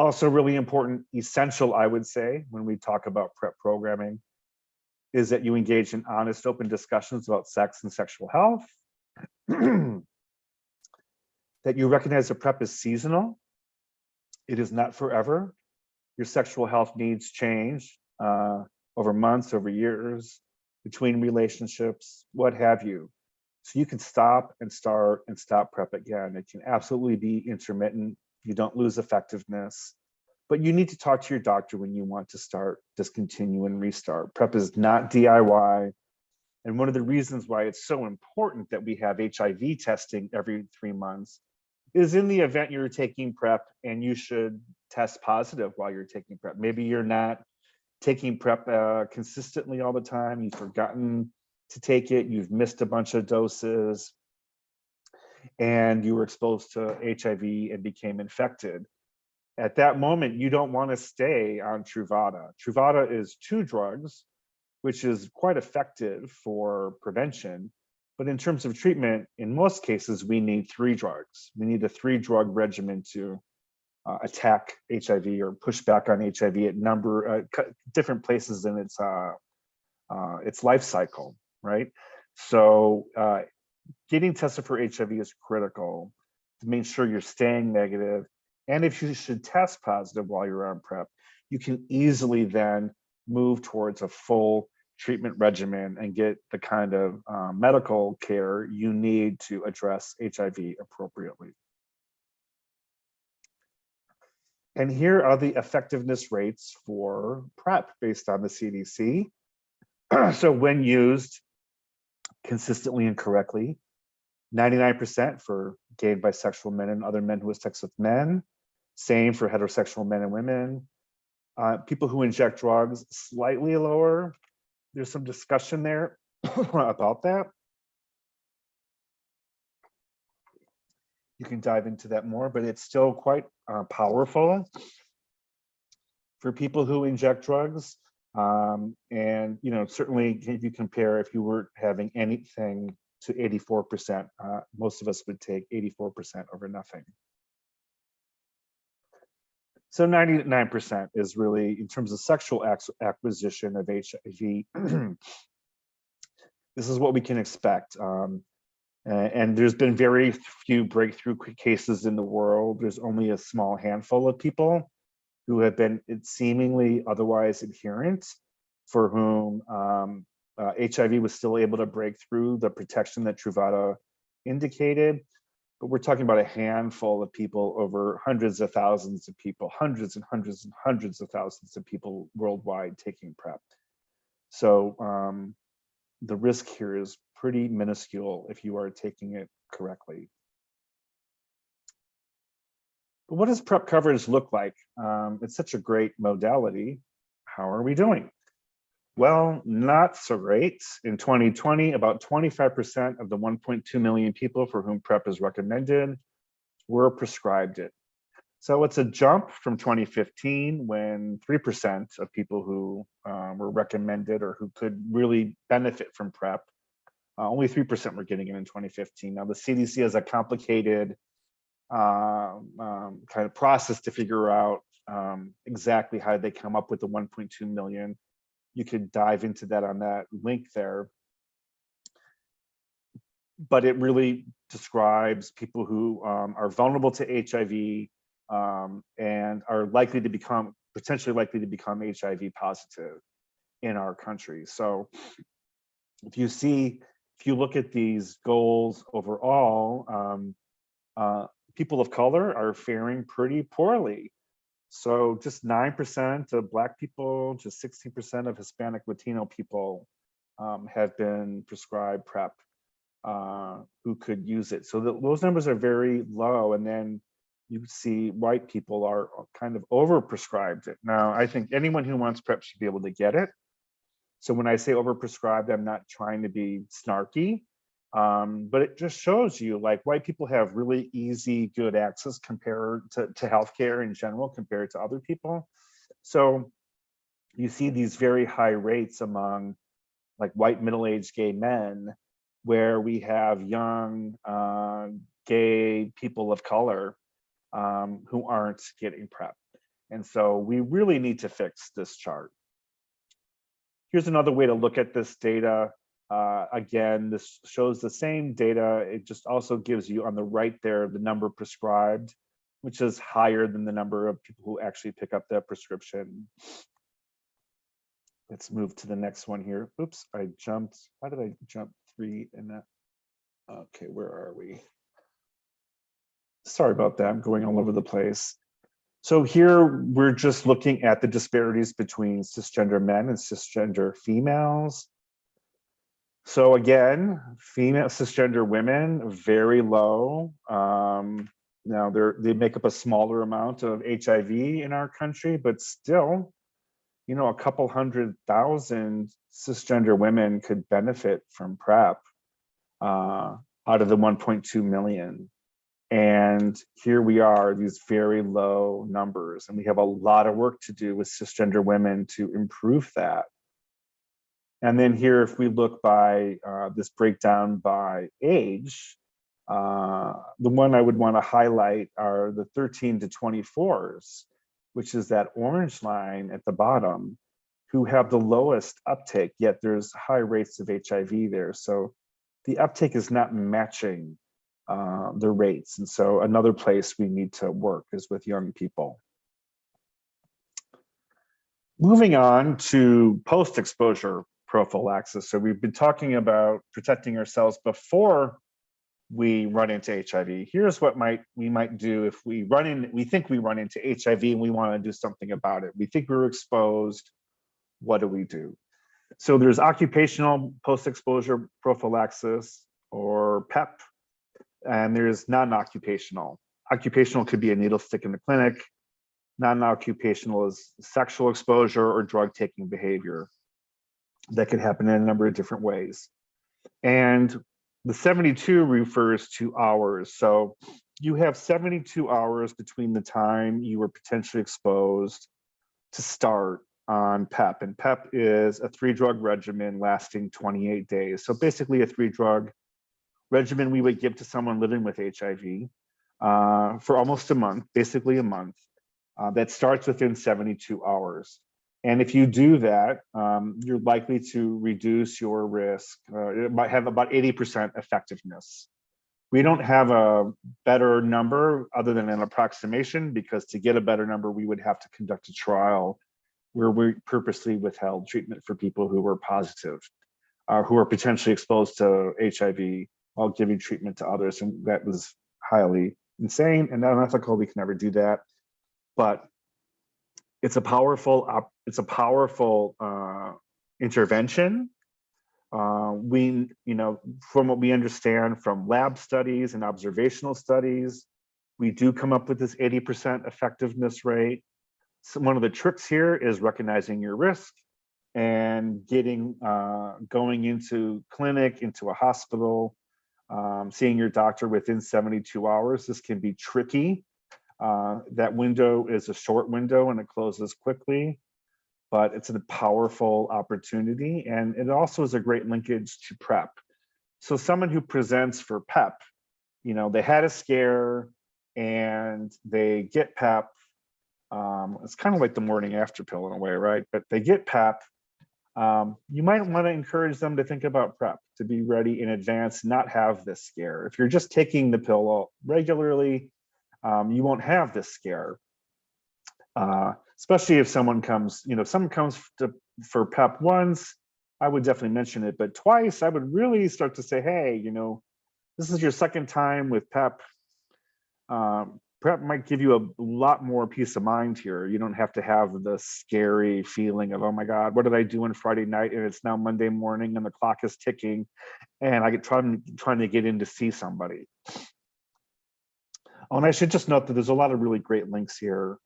Also really important, essential, I would say, when we talk about PrEP programming, is that you engage in honest, open discussions about sex and sexual health, that you recognize that PrEP is seasonal. It is not forever. Your sexual health needs change over months, over years, between relationships, what have you. So you can stop and start and stop PrEP again. It can absolutely be intermittent. You don't lose effectiveness, but you need to talk to your doctor when you want to start, discontinue, and restart. PrEP is not DIY. And one of the reasons why it's so important that we have HIV testing every 3 months is in the event you're taking PrEP and you should test positive while you're taking PrEP. Maybe you're not taking PrEP consistently all the time. You've forgotten to take it. You've missed a bunch of doses and you were exposed to HIV and became infected. At that moment, you don't want to stay on Truvada. Truvada is 2 drugs, which is quite effective for prevention. But in terms of treatment, in most cases, we need 3 drugs. We need a 3-drug regimen to attack HIV or push back on HIV at different places in its life cycle, right? So getting tested for HIV is critical to make sure you're staying negative. And if you should test positive while you're on PrEP, you can easily then move towards a full treatment regimen and get the kind of medical care you need to address HIV appropriately. And here are the effectiveness rates for PrEP based on the CDC. So when used consistently and correctly, 99% for gay and bisexual men and other men who have sex with men, same for heterosexual men and women. People who inject drugs, slightly lower. There's some discussion there about that. You can dive into that more, but it's still quite powerful for people who inject drugs. And certainly if you compare, if you were having anything to 84%, most of us would take 84% over nothing. So 99% is really, in terms of sexual acquisition of HIV, this is what we can expect. And there's been very few breakthrough cases in the world. There's only a small handful of people who have been seemingly otherwise adherent, for whom HIV was still able to break through the protection that Truvada indicated. But we're talking about a handful of people over hundreds of thousands of people, hundreds and hundreds and hundreds of thousands of people worldwide taking PrEP. So the risk here is pretty minuscule if you are taking it correctly. But what does PrEP coverage look like? It's such a great modality. How are we doing? Well, not so great. In 2020, about 25% of the 1.2 million people for whom PrEP is recommended were prescribed it. So it's a jump from 2015, when 3% of people who were recommended or who could really benefit from PrEP, only 3% were getting it in 2015. Now the CDC has a complicated kind of process to figure out exactly how they come up with the 1.2 million. You could dive into that on that link there. But it really describes people who are vulnerable to HIV and are likely to become, potentially likely to become HIV positive in our country. So if you look at these goals overall, people of color are faring pretty poorly. So just 9% of Black people, just 16% of Hispanic Latino people have been prescribed PrEP who could use it. So those numbers are very low. And then you see white people are kind of overprescribed it. Now, I think anyone who wants PrEP should be able to get it. So when I say overprescribed, I'm not trying to be snarky, but it just shows you, like, white people have really easy, good access compared to healthcare in general compared to other people. So you see these very high rates among like white middle-aged gay men, where we have young gay people of color who aren't getting PrEP. And so we really need to fix this chart. Here's another way to look at this data. Again, this shows the same data. It just also gives you on the right there the number prescribed, which is higher than the number of people who actually pick up that prescription. Let's move to the next one here. Oops, I jumped. Why did I jump 3 in that? Okay, where are we? Sorry about that. I'm going all over the place. So here we're just looking at the disparities between cisgender men and cisgender females. So again, female cisgender women, very low. Now they make up a smaller amount of HIV in our country, but still, you know, a couple 100,000 cisgender women could benefit from PrEP out of the 1.2 million. And here we are, these very low numbers, and we have a lot of work to do with cisgender women to improve that. And then here, if we look by this breakdown by age, the one I would want to highlight are the 13 to 24s, which is that orange line at the bottom, who have the lowest uptake, yet there's high rates of HIV there. So the uptake is not matching the rates. And so another place we need to work is with young people. Moving on to post-exposure prophylaxis. So we've been talking about protecting ourselves before we run into HIV. Here's what we might do if we think we run into HIV and we want to do something about it. We think we're exposed. What do we do? So there's occupational post-exposure prophylaxis, or PEP, and there's non-occupational. Occupational could be a needle stick in the clinic. Non-occupational is sexual exposure or drug-taking behavior. That could happen in a number of different ways. And the 72 refers to hours. So you have 72 hours between the time you were potentially exposed to start on PEP. And PEP is a 3-drug regimen lasting 28 days. So basically a 3-drug regimen we would give to someone living with HIV for almost a month, basically a month, that starts within 72 hours. And if you do that, you're likely to reduce your risk. It might have about 80% effectiveness. We don't have a better number other than an approximation, because to get a better number, we would have to conduct a trial where we purposely withheld treatment for people who were positive, who are potentially exposed to HIV while giving treatment to others. And that was highly insane and unethical. We can never do that. But it's a powerful intervention. From what we understand from lab studies and observational studies, we do come up with this 80% effectiveness rate. So one of the tricks here is recognizing your risk and going into clinic, into a hospital, seeing your doctor within 72 hours. This can be tricky. That window is a short window and it closes quickly, but it's a powerful opportunity. And it also is a great linkage to PrEP. So someone who presents for PEP, they had a scare and they get PEP. It's kind of like the morning after pill in a way, right? But they get PEP. You might want to encourage them to think about PrEP, to be ready in advance, not have this scare. If you're just taking the pill regularly, you won't have this scare, especially if someone comes, for PEP once, I would definitely mention it, but twice, I would really start to say, hey, this is your second time with PEP. PrEP might give you a lot more peace of mind here. You don't have to have the scary feeling of, oh my God, what did I do on Friday night? And it's now Monday morning and the clock is ticking and I get trying to get in to see somebody. Oh, and I should just note that there's a lot of really great links here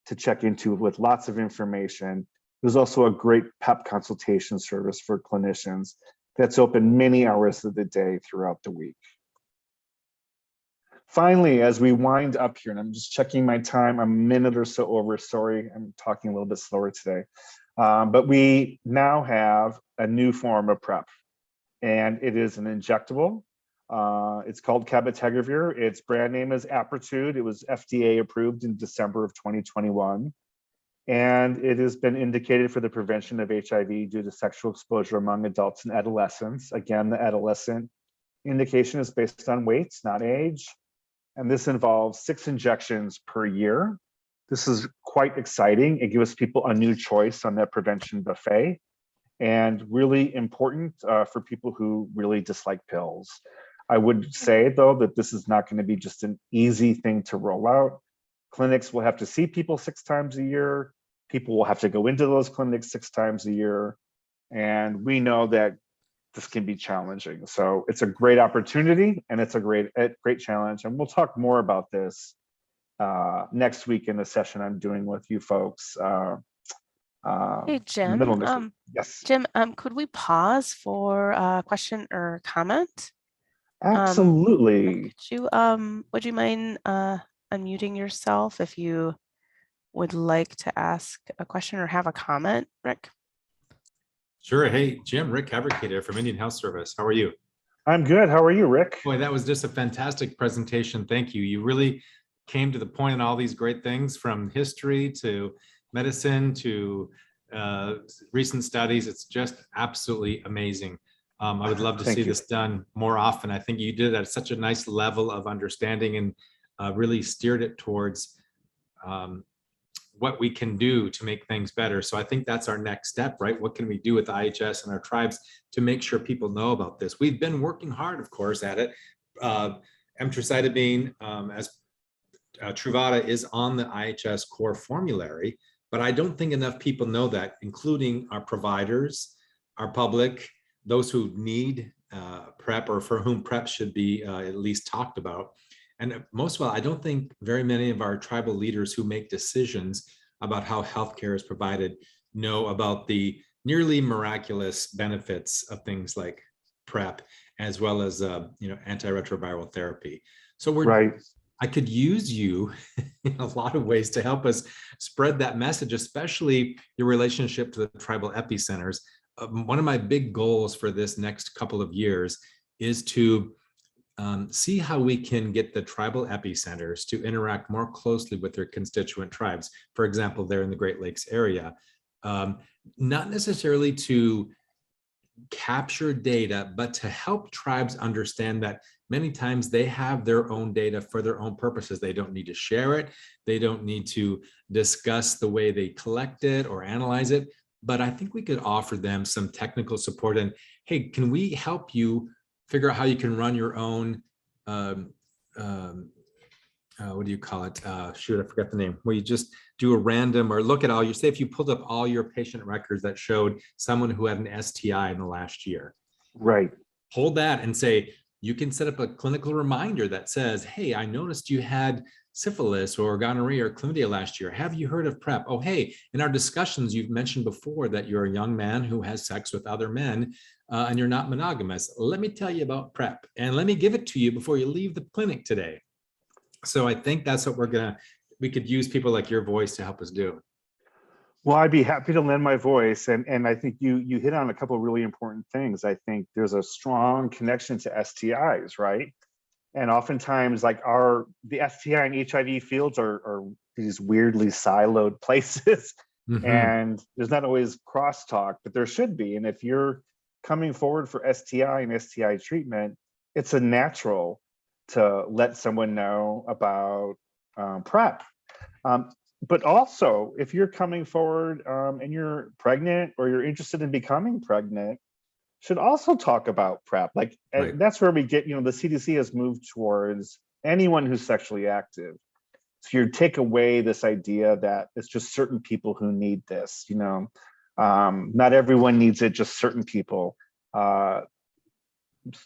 to check into with lots of information. There's also a great PEP consultation service for clinicians that's open many hours of the day throughout the week. Finally, as we wind up here, and I'm just checking my time, a minute or so over, sorry, I'm talking a little bit slower today, but we now have a new form of PrEP, and it is an injectable. It's called cabotegravir. Its brand name is Apretude. It was FDA approved in December of 2021. And it has been indicated for the prevention of HIV due to sexual exposure among adults and adolescents. Again, the adolescent indication is based on weight, not age. And this involves 6 injections per year. This is quite exciting. It gives people a new choice on that prevention buffet, and really important for people who really dislike pills. I would say, though, that this is not going to be just an easy thing to roll out. Clinics will have to see people 6 times a year. People will have to go into those clinics 6 times a year. And we know that this can be challenging. So it's a great opportunity, and it's a great challenge. And we'll talk more about this next week in the session I'm doing with you folks. Hey, Jim. In the middle of next week. Yes. Jim, could we pause for a question or comment? Absolutely. Would you mind unmuting yourself if you would like to ask a question or have a comment, Rick? Sure. Hey, Jim, Rick Havercator from Indian Health Service. How are you? I'm good. How are you, Rick? Boy, that was just a fantastic presentation. Thank you. You really came to the point on all these great things, from history to medicine to recent studies. It's just absolutely amazing. I would love to see this done more often. I think you did at such a nice level of understanding, and really steered it towards what we can do to make things better. So I think that's our next step, right? What can we do with IHS and our tribes to make sure people know about this? We've been working hard, of course, at it. Emtricitabine, as Truvada, is on the IHS core formulary, but I don't think enough people know that, including our providers, our public, those who need PrEP, or for whom PrEP should be at least talked about. And most of all, I don't think very many of our tribal leaders who make decisions about how healthcare is provided know about the nearly miraculous benefits of things like PrEP, as well as antiretroviral therapy. So I could use you in a lot of ways to help us spread that message, especially your relationship to the tribal epicenters. One of my big goals for this next couple of years is to see how we can get the tribal epicenters to interact more closely with their constituent tribes. For example, they're in the Great Lakes area, not necessarily to capture data, but to help tribes understand that many times they have their own data for their own purposes. They don't need to share it. They don't need to discuss the way they collect it or analyze it. But I think we could offer them some technical support. And hey, can we help you figure out how you can run your own, what do you call it? Shoot, I forgot the name. Where you just do a random, or look at all, you say if you pulled up all your patient records that showed someone who had an STI in the last year. Right. Hold that and say, you can set up a clinical reminder that says, hey, I noticed you had syphilis or gonorrhea or chlamydia last year. Have you heard of PrEP? Oh, hey, in our discussions, you've mentioned before that you're a young man who has sex with other men and you're not monogamous. Let me tell you about PrEP, and let me give it to you before you leave the clinic today. So I think that's what we could use people like your voice to help us do. Well, I'd be happy to lend my voice. And I think you hit on a couple of really important things. I think there's a strong connection to STIs, right? And oftentimes, like the STI and HIV fields are these weirdly siloed places. Mm-hmm. And there's not always crosstalk, but there should be. And if you're coming forward for STI and STI treatment, it's a natural to let someone know about PrEP. But also, if you're coming forward and you're pregnant, or you're interested in becoming pregnant, should also talk about PrEP. Like, right. That's where we get, the CDC has moved towards anyone who's sexually active. So you take away this idea that it's just certain people who need this, not everyone needs it, just certain people.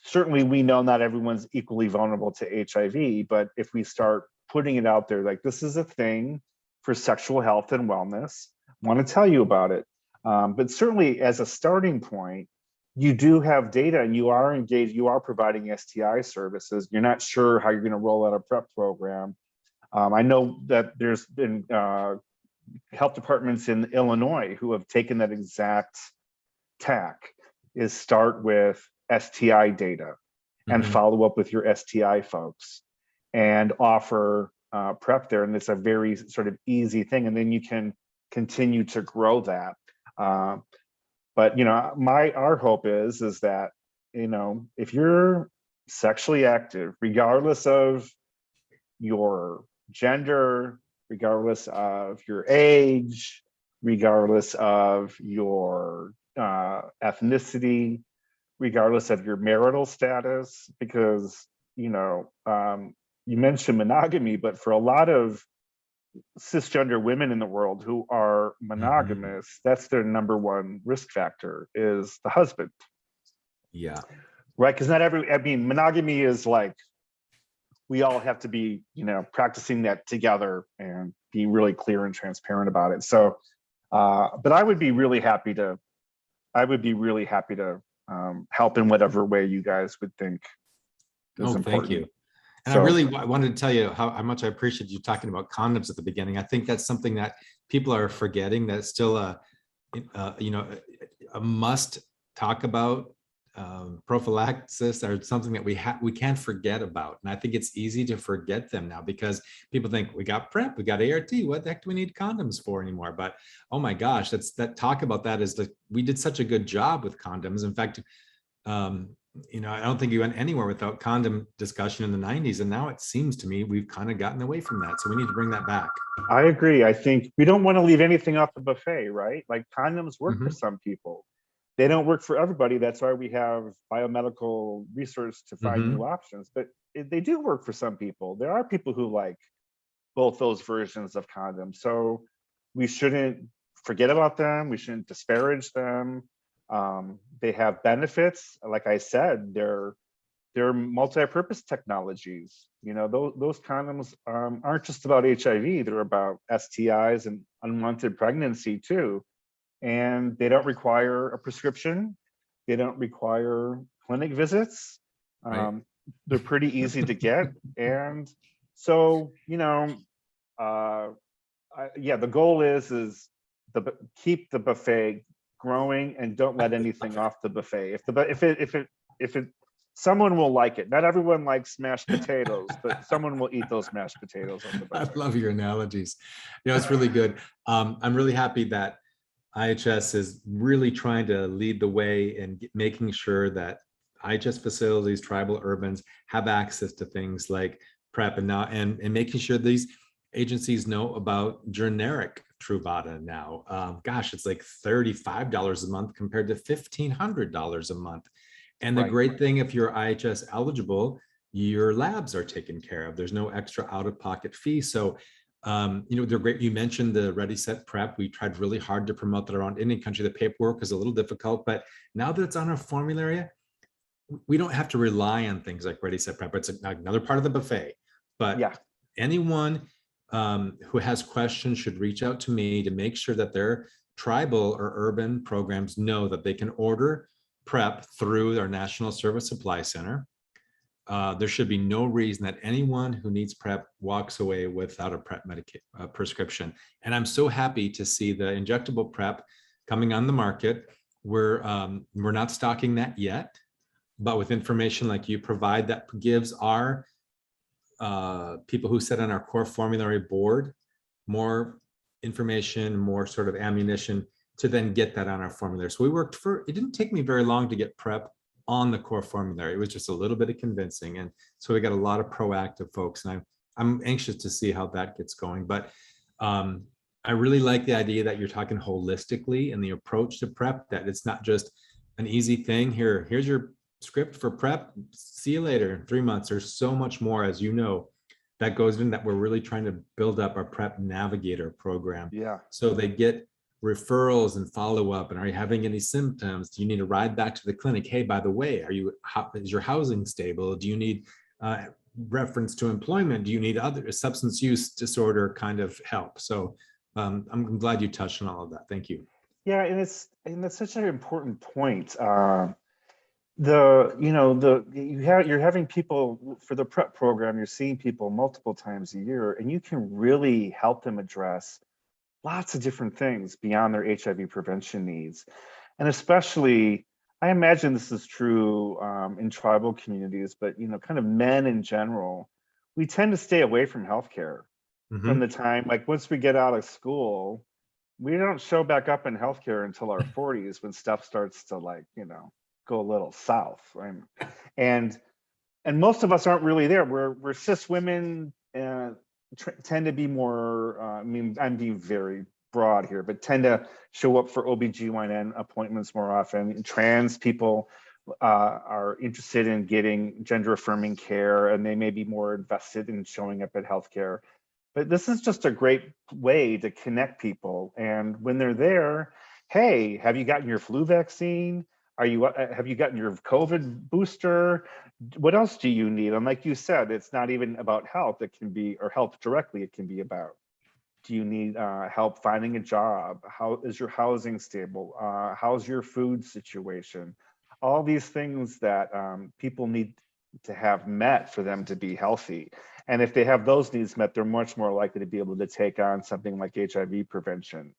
Certainly we know not everyone's equally vulnerable to HIV, but if we start putting it out there, like, this is a thing for sexual health and wellness, I want to tell you about it. But certainly as a starting point, you do have data and you are engaged, you are providing STI services. You're not sure how you're going to roll out a PrEP program. I know that there's been health departments in Illinois who have taken that exact tack, is start with STI data. and Mhm. follow up with your STI folks and offer PrEP there. And it's a very sort of easy thing. And then you can continue to grow that. But our hope is that, if you're sexually active, regardless of your gender, regardless of your age, regardless of your ethnicity, regardless of your marital status, because you mentioned monogamy, but for a lot of cisgender women in the world who are monogamous, that's their number one risk factor, is the husband, Yeah. right? Because monogamy is like, we all have to be, practicing that together and be really clear and transparent about it. So, but I would be really happy to help in whatever way you guys would think is important. Thank you. And So, I really wanted to tell you how much I appreciate you talking about condoms at the beginning. I think that's something that people are forgetting, that's still a must talk about. Prophylaxis are something that we can't forget about. And I think it's easy to forget them now because people think we got PrEP, we got ART, what the heck do we need condoms for anymore? But oh my gosh, that talk about that is we did such a good job with condoms. In fact, I don't think you went anywhere without condom discussion in the 90s. And now it seems to me we've kind of gotten away from that. So we need to bring that back. I agree. I think we don't want to leave anything off the buffet, right? Like, condoms work for Mhm. some people. They don't work for everybody. That's why we have biomedical research to find new options. But they do work for some people. There are people who like both those versions of condoms. So we shouldn't forget about them. We shouldn't disparage them. They have benefits. Like I said, they're multi-purpose technologies. Those condoms aren't just about HIV. They're about STIs and unwanted pregnancy too. And they don't require a prescription. They don't require clinic visits. Right. They're pretty easy to get. And so, the goal is keep the buffet growing and don't let anything off the buffet. If someone will like it. Not everyone likes mashed potatoes, but someone will eat those mashed potatoes on the I buffet. love your analogies. It's really good. I'm really happy that IHS is really trying to lead the way in making sure that IHS facilities, tribal urbans, have access to things like PrEP and making sure these agencies know about generic Truvada now. Gosh, it's like $35 a month compared to $1,500 a month. And the Right. great thing, if you're IHS eligible, your labs are taken care of. There's no extra out-of-pocket fee. So they're great. You mentioned the Ready Set PrEP. We tried really hard to promote that around any country. The paperwork is a little difficult, but now that it's on our formulary, we don't have to rely on things like Ready Set PrEP. It's another part of the buffet. But Yeah. anyone who has questions should reach out to me to make sure that their tribal or urban programs know that they can order PrEP through our National Service Supply Center. There should be no reason that anyone who needs PrEP walks away without a PrEP prescription. And I'm so happy to see the injectable PrEP coming on the market. We're not stocking that yet, but with information like you provide, that gives our people who sit on our core formulary board more information, more sort of ammunition to then get that on our formulary. So it didn't take me very long to get PrEP on the core formulary. It was just a little bit of convincing. And so we got a lot of proactive folks, and I'm anxious to see how that gets going. But I really like the idea that you're talking holistically and the approach to PrEP, that it's not just an easy thing. Here's your script for PrEP. See you later in 3 months. There's so much more, as you know, that goes in, that we're really trying to build up our PrEP Navigator program. Yeah. So they get referrals and follow up. And are you having any symptoms? Do you need a ride back to the clinic? Hey, by the way, is your housing stable? Do you need reference to employment? Do you need other substance use disorder kind of help? So I'm glad you touched on all of that. Thank you. Yeah, and that's such an important point. You're having people for the PrEP program. You're seeing people multiple times a year, and you can really help them address lots of different things beyond their HIV prevention needs. And especially I imagine this is true in tribal communities, but kind of men in general, we tend to stay away from healthcare from Mhm. the time, like once we get out of school, we don't show back up in healthcare until our 40s when stuff starts to go a little south. Right? And and most of us aren't really there. We're cis women tend to be more, I mean, I'm being very broad here, but tend to show up for OBGYN appointments more often. Trans people are interested in getting gender affirming care, and they may be more invested in showing up at healthcare. But this is just a great way to connect people. And when they're there, hey, have you gotten your flu vaccine? Have you gotten your COVID booster? What else do you need? And like you said, it's not even about health. It can be, or health directly. It can be about, do you need help finding a job? How is your housing stable? How's your food situation? All these things that people need to have met for them to be healthy. And if they have those needs met, they're much more likely to be able to take on something like HIV prevention.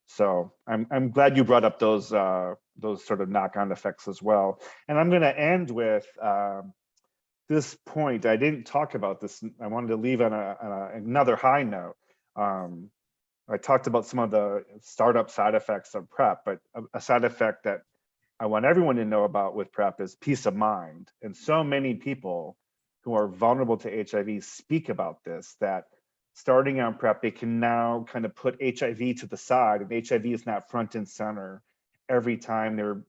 So I'm glad you brought up those sort of knock-on effects as well. And I'm going to end with this point. I didn't talk about this. I wanted to leave on another high note. I talked about some of the startup side effects of PrEP, but a side effect that I want everyone to know about with PrEP is peace of mind. And so many people who are vulnerable to HIV speak about this, that starting on PrEP, they can now kind of put HIV to the side, and HIV is not front and center every time they're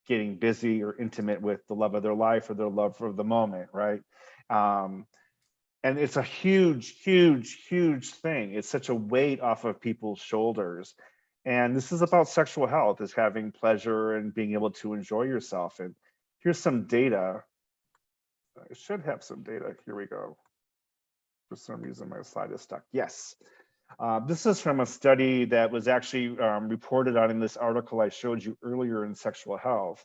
getting busy or intimate with the love of their life or their love for the moment, right? And it's a huge, huge, huge thing. It's such a weight off of people's shoulders. And this is about sexual health, is having pleasure and being able to enjoy yourself. And here's some data. I should have some data. Here we go. For some reason, my slide is stuck. Yes. This is from a study that was actually reported on in this article I showed you earlier in Sexual Health.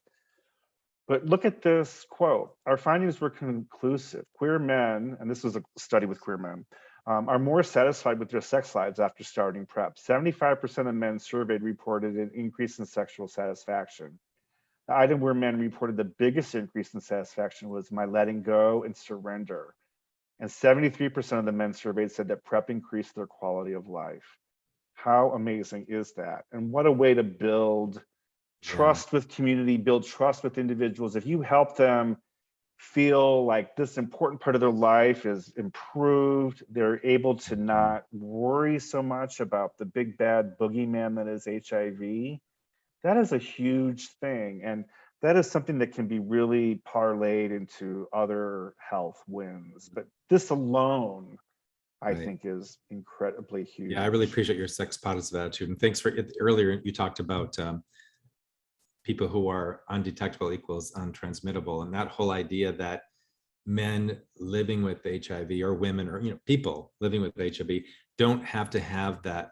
But look at this quote. Our findings were conclusive. Queer men, and this was a study with queer men, are more satisfied with their sex lives after starting PrEP. 75% of men surveyed reported an increase in sexual satisfaction. The item where men reported the biggest increase in satisfaction was my letting go and surrender. And 73% of the men surveyed said that PrEP increased their quality of life. How amazing is that? And what a way to build trust with community, build trust with individuals. If you help them feel like this important part of their life is improved, they're able to not worry so much about the big bad boogeyman that is HIV. That is a huge thing. And that is something that can be really parlayed into other health wins. But this alone, I think, is incredibly huge. Yeah, I really appreciate your sex positive attitude. And thanks for it. Earlier, you talked about people who are undetectable equals untransmittable. And that whole idea that men living with HIV, or women, or people living with HIV don't have to have that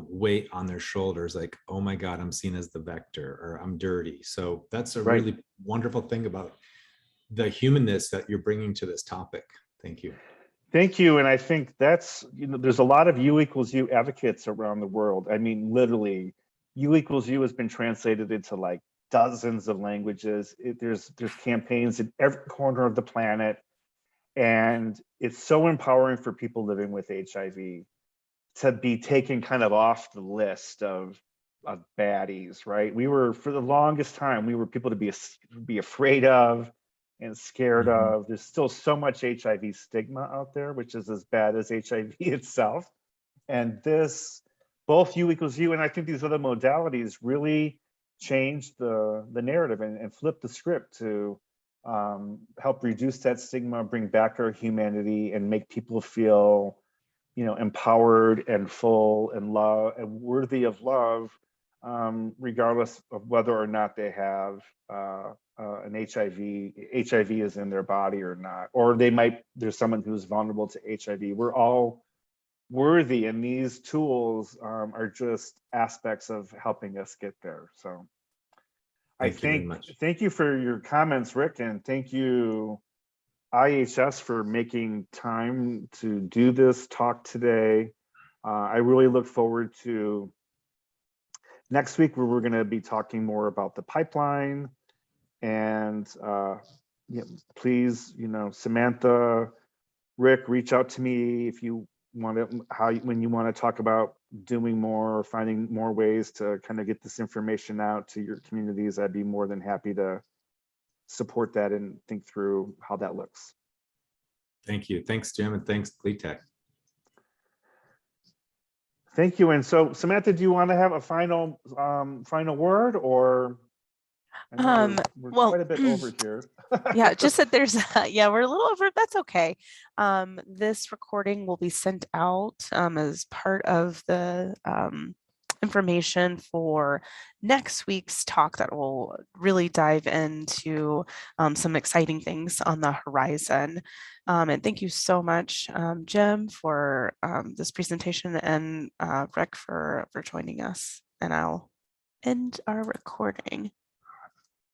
weight on their shoulders, like, oh my God, I'm seen as the vector, or I'm dirty. So that's a really wonderful thing about the humanness that you're bringing to this topic. Thank you. Thank you. And I think that's, there's a lot of U equals U advocates around the world. I mean, literally, U equals U has been translated into like dozens of languages. There's campaigns in every corner of the planet. And it's so empowering for people living with HIV to be taken kind of off the list of baddies, right? We were, for the longest time, we were people to be afraid of and scared of. There's still so much HIV stigma out there, which is as bad as HIV itself. And this, both U equals U, and I think these other modalities really changed the narrative and flipped the script to help reduce that stigma, bring back our humanity, and make people feel empowered and full and love and worthy of love, regardless of whether or not they have an HIV is in their body or not, or there's someone who's vulnerable to HIV. We're all worthy, and these tools are just aspects of helping us get there. So thank you for your comments, Rick, and thank you, IHS, for making time to do this talk today. I really look forward to next week we're going to be talking more about the pipeline, and yeah, please, Samantha, Rick, reach out to me if you want to, when you want to talk about doing more or finding more ways to kind of get this information out to your communities. I'd be more than happy to support that and think through how that looks. Thank you. Thanks, Jim, and thanks, GleTech. Thank you. And so, Samantha, do you want to have a final word, or I know we're well, quite a bit over here. Yeah, just that there's, yeah, we're a little over, that's okay. This recording will be sent out as part of the information for next week's talk that will really dive into some exciting things on the horizon. And thank you so much, Jim, for this presentation, and Rick for joining us. And I'll end our recording.